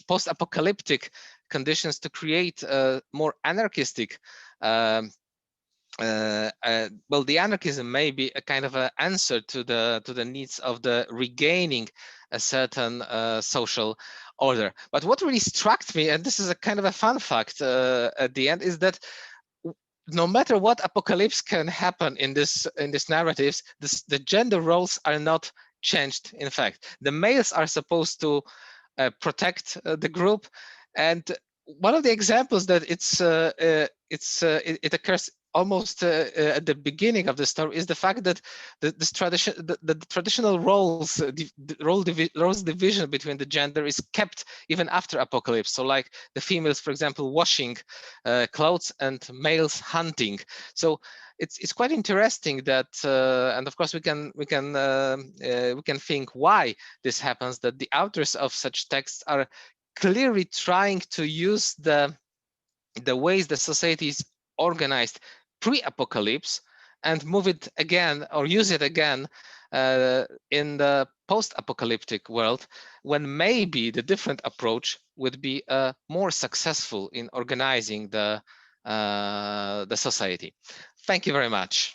post-apocalyptic conditions to create more anarchistic. Well, the anarchism may be a kind of an answer to the needs of the regaining a certain social order. But what really struck me, and this is a kind of a fun fact at the end, is that no matter what apocalypse can happen in this narratives, the gender roles are not changed. In fact, the males are supposed to protect the group, and one of the examples that it occurs almost at the beginning of the story is the fact that the traditional roles division between the gender is kept even after apocalypse. So like the females, for example, washing clothes and males hunting. So it's quite interesting that, and of course we can think why this happens, that the authors of such texts are clearly trying to use the ways the society is organized pre-apocalypse and move it again or use it again in the post-apocalyptic world, when maybe the different approach would be more successful in organizing the society. Thank you very much.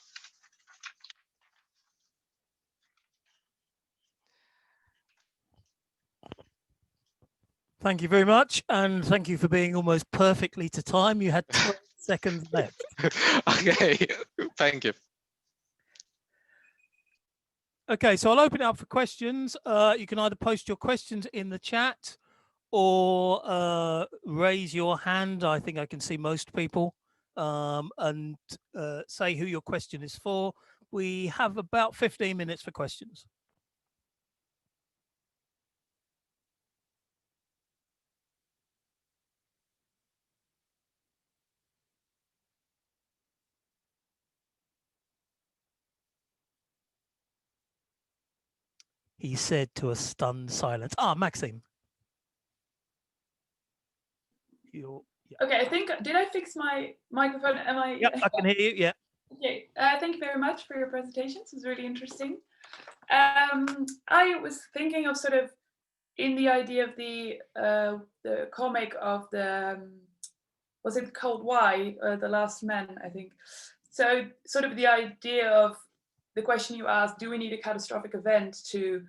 Thank you very much, and thank you for being almost perfectly to time. You had 12 seconds left. Okay, thank you. Okay, so I'll open it up for questions. You can either post your questions in the chat or raise your hand. I think I can see most people, and say who your question is for. We have about 15 minutes for questions. He said to a stunned silence. Ah, Maxime. Yeah. Okay, I think, did I fix my microphone? Am I? Yep, I can hear you, yeah. Okay, thank you very much for your presentations. It was really interesting. I was thinking of sort of in the idea of the comic of the, was it called Y, The Last Man, I think. So sort of the idea of the question you asked, do we need a catastrophic event to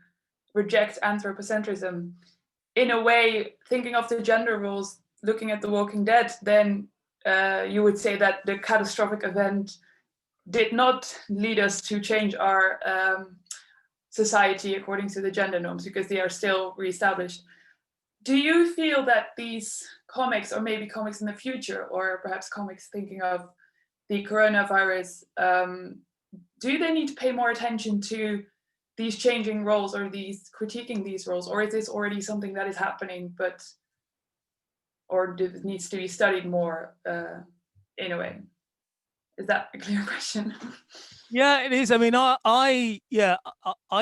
reject anthropocentrism? In a way, thinking of the gender roles, looking at The Walking Dead, then you would say that the catastrophic event did not lead us to change our society according to the gender norms, because they are still reestablished. Do you feel that these comics, or maybe comics in the future, or perhaps comics thinking of the coronavirus, do they need to pay more attention to these changing roles, or these critiquing these roles, or is this already something that is happening, but or needs to be studied more in a way? Is that a clear question? Yeah, it is. I mean, I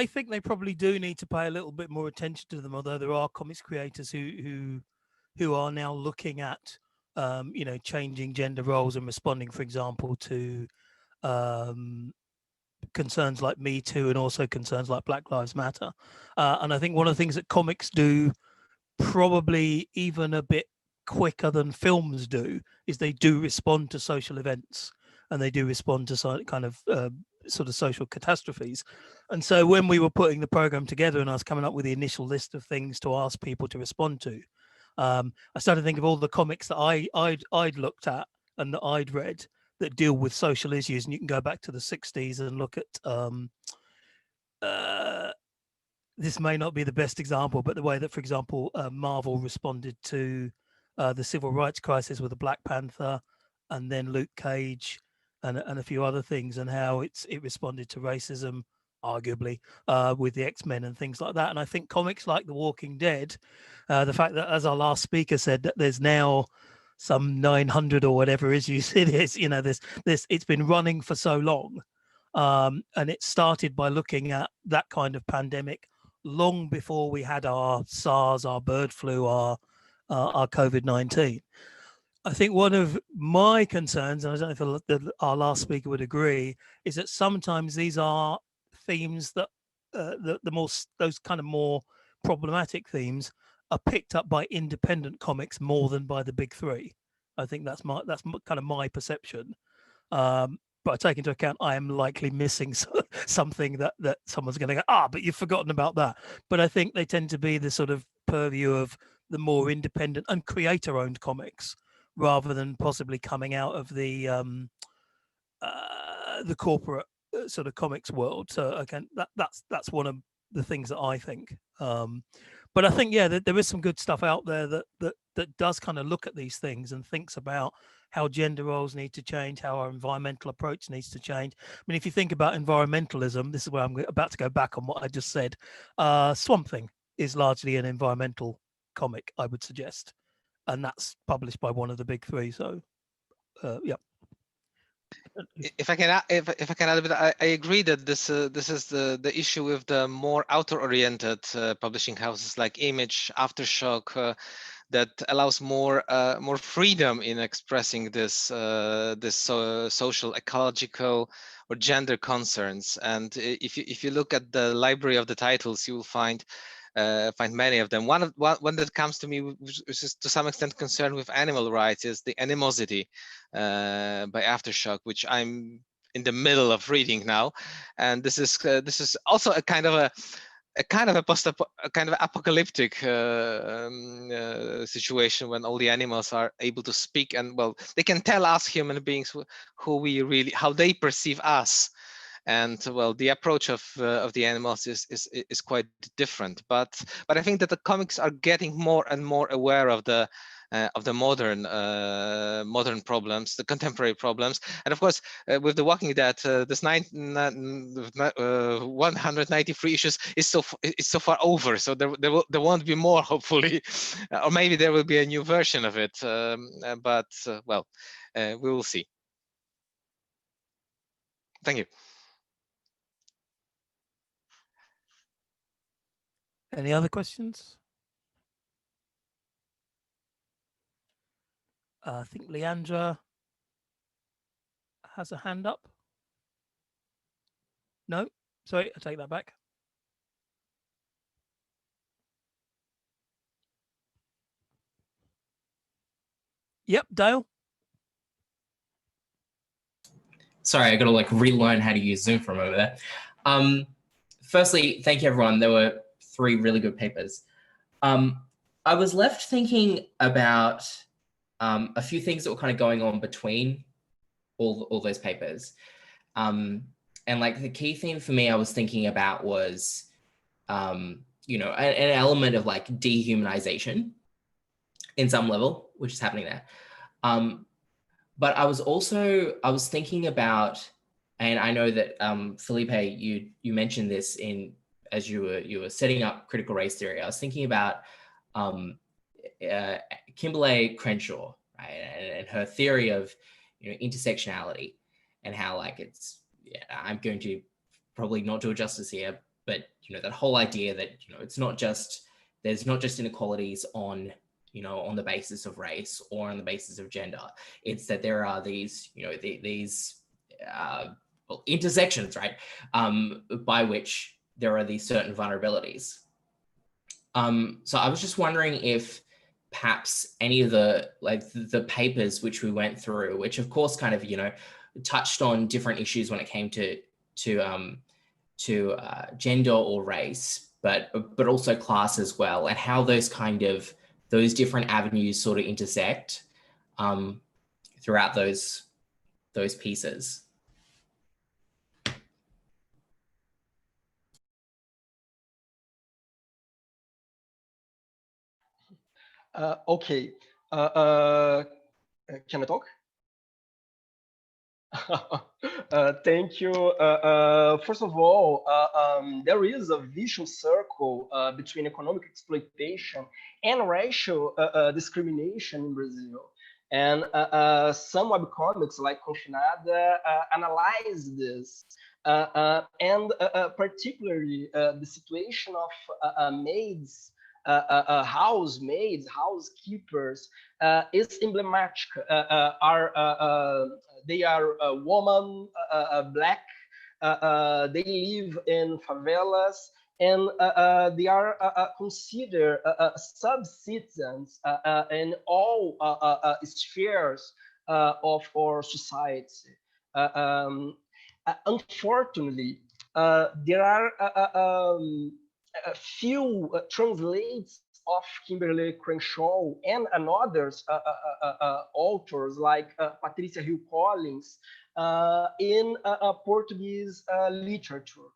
think they probably do need to pay a little bit more attention to them. Although there are comics creators who are now looking at, you know, changing gender roles and responding, for example, to concerns like Me Too and also concerns like Black Lives Matter. And I think one of the things that comics do, probably even a bit quicker than films do, is they do respond to social events, and they do respond to kind of sort of social catastrophes. And so when we were putting the program together and I was coming up with the initial list of things to ask people to respond to, I started to think of all the comics that I'd looked at and that I'd read that deal with social issues. And you can go back to the 60s and look at this may not be the best example, but the way that, for example, Marvel responded to the civil rights crisis with the Black Panther, and then Luke Cage, and a few other things, and how it responded to racism, arguably, with the X-Men and things like that. And I think comics like The Walking Dead, the fact that, as our last speaker said, that there's now some 900 or whatever issues it is, you know, this it's been running for so long, and it started by looking at that kind of pandemic long before we had our SARS, our bird flu, our COVID-19. I think one of my concerns, and I don't know if our last speaker would agree, is that sometimes these are themes that those kind of more problematic themes are picked up by independent comics more than by the big three. I think that's kind of my perception. But I take into account I am likely missing something that someone's going to go, but you've forgotten about that. But I think they tend to be the sort of purview of the more independent and creator-owned comics, rather than possibly coming out of the corporate sort of comics world. So again, that's one of the things that I think. But I think, yeah, there is some good stuff out there that does kind of look at these things and thinks about how gender roles need to change, how our environmental approach needs to change. I mean, if you think about environmentalism, this is where I'm about to go back on what I just said. Swamp Thing is largely an environmental comic, I would suggest, and that's published by one of the big three. So, yeah. If I can add a bit, I agree that this is the issue with the more outer-oriented publishing houses like Image, Aftershock. that allows more freedom in expressing this social, ecological, or gender concerns. And if you look at the library of the titles, you will find many of them. One that comes to me, which is to some extent concerned with animal rights, is The Animosity by Aftershock, which I'm in the middle of reading now. And this is also a kind of apocalyptic situation, when all the animals are able to speak, and well, they can tell us human beings how they perceive us. And well, the approach of the animals is quite different. But I think that the comics are getting more and more aware of the modern problems, the contemporary problems. And of course, with The Walking Dead, this 193 issues is so far over. So there won't be more, hopefully, or maybe there will be a new version of it. But well, we will see. Thank you. Any other questions? I think Leandro has a hand up. No, sorry, I take that back. Yep, Dale. Sorry, I got to like relearn how to use Zoom from over there. Firstly, thank you everyone. There were 3 really good papers. I was left thinking about a few things that were kind of going on between all those papers. And like the key theme for me, I was thinking about was, you know, an element of like dehumanization in some level, which is happening there. But I was thinking about, and I know that Phillipe, you mentioned this as you were setting up critical race theory. I was thinking about Kimberlé Crenshaw, right, and her theory of, you know, intersectionality, and how like I'm going to probably not do it justice here, but you know, that whole idea that, you know, there's not just inequalities on, you know, on the basis of race or on the basis of gender. It's that there are these, you know, these intersections, right, by which there are these certain vulnerabilities. So I was just wondering if perhaps any of the papers which we went through, which of course kind of, you know, touched on different issues when it came to gender or race, but also class as well, and how those different avenues sort of intersect throughout those pieces. Okay. Can I talk? Thank you. First of all, there is a vicious circle between economic exploitation and racial discrimination in Brazil. And some webcomics like Confinada analyze this. And particularly the situation of maids, housemaids, housekeepers is emblematic. They are woman, black. They live in favelas, and they are considered sub-citizens in all spheres of our society. Unfortunately, there are a few translates of Kimberlé Crenshaw and others authors like Patrícia Hill Collins in Portuguese literature.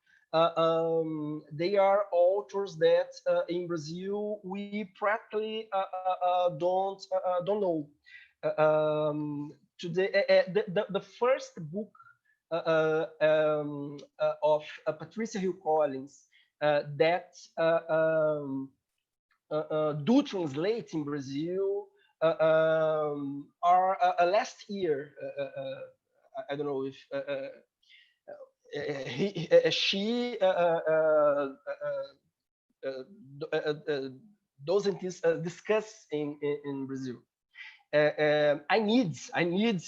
They are authors that in Brazil we practically don't know. Today, the first book of Patrícia Hill Collins that do translate in Brazil are last year. I don't know if she doesn't discuss in Brazil. I need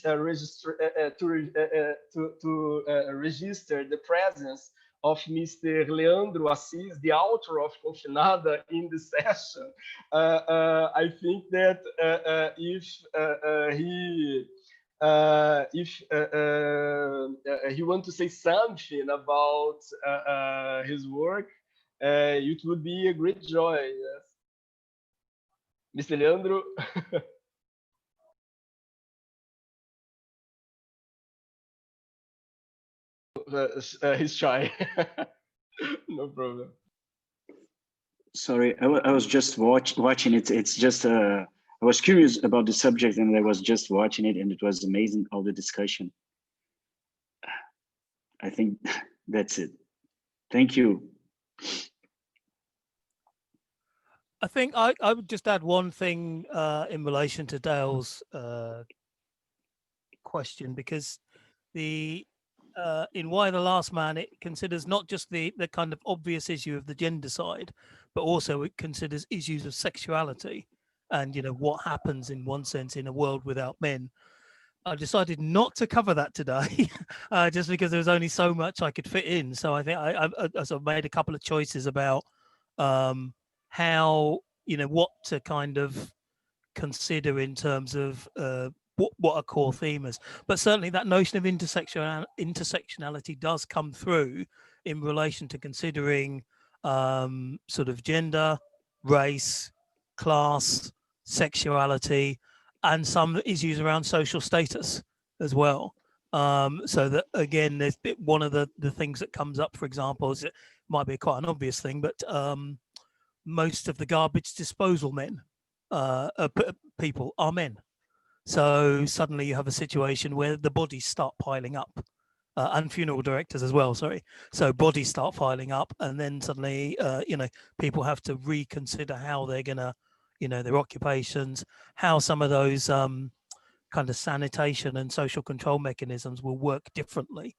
register to register the presence of Mr. Leandro Assis, the author of Confinada, in the session. I think that if he want to say something about his work, it would be a great joy. Yes. Mr. Leandro. He's shy. No problem. Sorry, I was just watching it. It's just I was curious about the subject, and I was just watching it, and it was amazing, all the discussion. I think that's it. Thank you. I think I would just add one thing in relation to Dale's question, because the in Why the Last Man, it considers not just the kind of obvious issue of the gender side, but also it considers issues of sexuality and, you know, what happens in one sense in a world without men. I decided not to cover that today, just because there was only so much I could fit in. So I think I sort of made a couple of choices about how, you know, what to kind of consider in terms of what a core theme is. But certainly that notion of intersectionality does come through in relation to considering sort of gender, race, class, sexuality, and some issues around social status as well. So that, again, there's one of the things that comes up, for example, is it might be quite an obvious thing, but most of the garbage disposal men, people are men. So suddenly you have a situation where the bodies start piling up, and funeral directors as well, sorry. So bodies start piling up, and then suddenly, you know, people have to reconsider how they're going to, you know, their occupations, how some of those kind of sanitation and social control mechanisms will work differently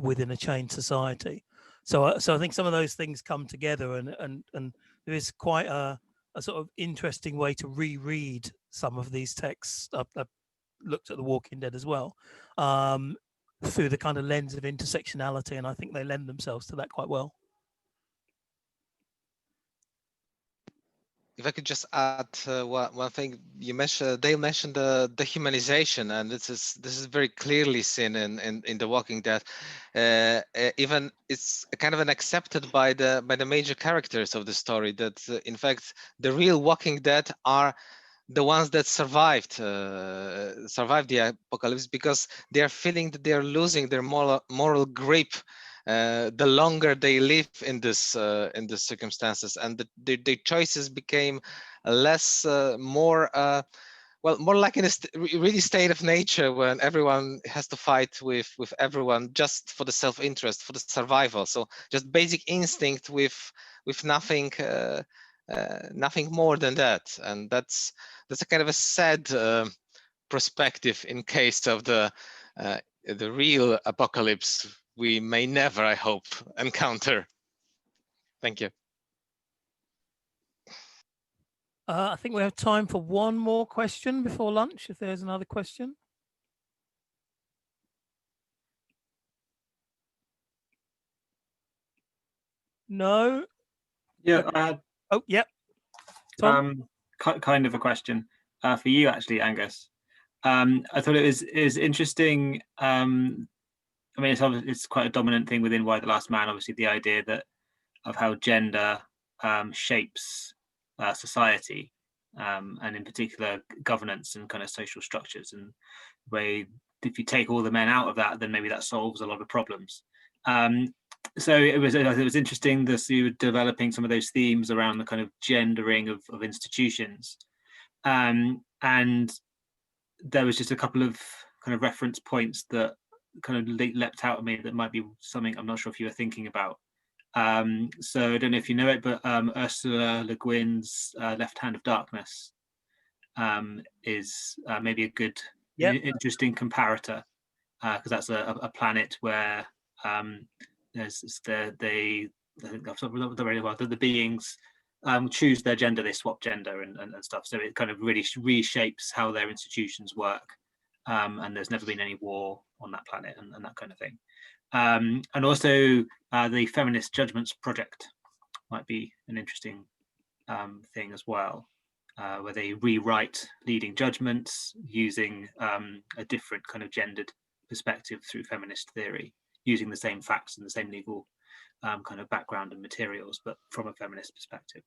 within a changed society. So I think some of those things come together, and there is quite a sort of interesting way to reread some of these texts. I've looked at The Walking Dead as well, through the kind of lens of intersectionality, and I think they lend themselves to that quite well. If I could just add one thing, you mentioned, Dale mentioned the dehumanization, and this is very clearly seen in The Walking Dead. Even it's kind of an accepted by the major characters of the story that in fact the real Walking Dead are the ones that survived the apocalypse, because they are feeling that they are losing their moral grip the longer they live in this circumstances, and their choices became less more like in a really state of nature, when everyone has to fight with everyone just for the self-interest, for the survival. So just basic instinct with nothing nothing more than that. And that's a kind of a sad perspective in case of the real apocalypse we may never, I hope, encounter. Thank you. I think we have time for one more question before lunch, if there's another question. No? Yeah, I had Oh, yep. Tom? kind of a question for you, actually, Angus. I thought it was interesting. I mean, it's quite a dominant thing within Why the Last Man, obviously, the idea that of how gender shapes society, and in particular governance and kind of social structures, and way if you take all the men out of that, then maybe that solves a lot of problems. So it was interesting that you were developing some of those themes around the kind of gendering of institutions, and there was just a couple of kind of reference points that kind of leapt out at me that might be something I'm not sure if you were thinking about. So I don't know if you know it, but Ursula Le Guin's Left Hand of Darkness is maybe a good, interesting comparator, because that's a planet where there's I think the beings choose their gender, they swap gender and stuff. So it kind of really reshapes how their institutions work. And there's never been any war on that planet and that kind of thing. And also the Feminist Judgments Project might be an interesting thing as well, where they rewrite leading judgments using a different kind of gendered perspective through feminist theory, using the same facts and the same legal kind of background and materials, but from a feminist perspective.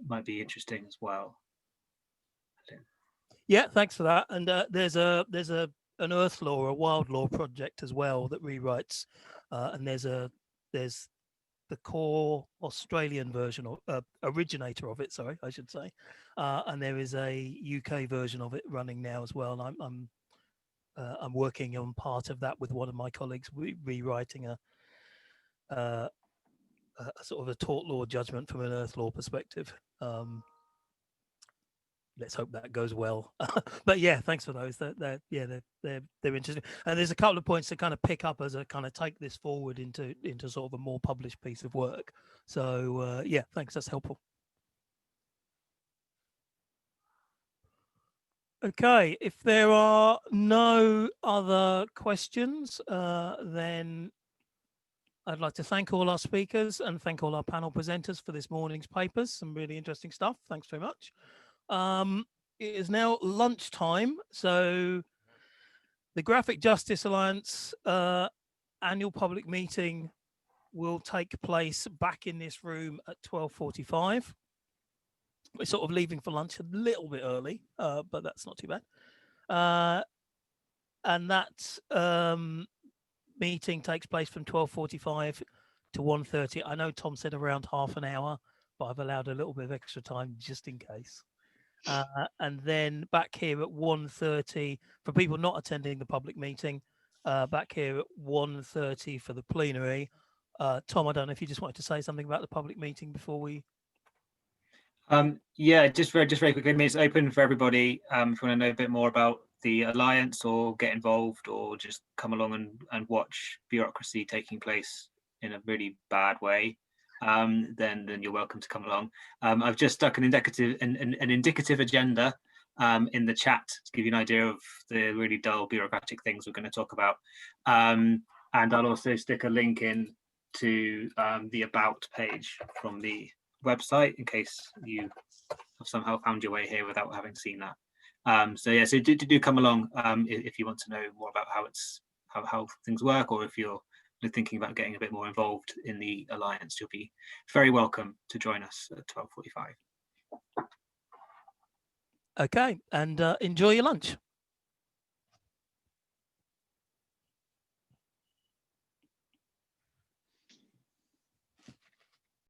Might be interesting as well. Yeah, thanks for that. And there's an Earth Law, a Wild Law project as well that rewrites, and there's the core Australian version of originator of it. Sorry, I should say, and there is a UK version of it running now as well. And I'm working on part of that with one of my colleagues, rewriting a sort of a tort law judgment from an Earth Law perspective. Let's hope that goes well. But yeah, thanks for those. They're interesting. And there's a couple of points to kind of pick up as a kind of take this forward into sort of a more published piece of work. So yeah, thanks. That's helpful. Okay, if there are no other questions, then I'd like to thank all our speakers and thank all our panel presenters for this morning's papers. Some really interesting stuff. Thanks very much. It is now lunchtime, so the Graphic Justice Alliance annual public meeting will take place back in this room at 12:45. We're sort of leaving for lunch a little bit early, but that's not too bad. And that meeting takes place from 12:45 to 1:30. I know Tom said around half an hour, but I've allowed a little bit of extra time just in case. And then back here at 1:30 for people not attending the public meeting, back here at 1:30 for the plenary. Tom, I don't know if you just wanted to say something about the public meeting before we. Yeah, just very quickly. I mean, it's open for everybody. If you want to know a bit more about the alliance or get involved or just come along and watch bureaucracy taking place in a really bad way, then you're welcome to come along. I've just stuck an indicative agenda in the chat to give you an idea of the really dull bureaucratic things we're going to talk about. And I'll also stick a link in to the about page from the website in case you have somehow found your way here without having seen that. So yeah, so do come along if you want to know more about how things work, or if you're thinking about getting a bit more involved in the alliance, you'll be very welcome to join us at 12:45. Okay, and enjoy your lunch.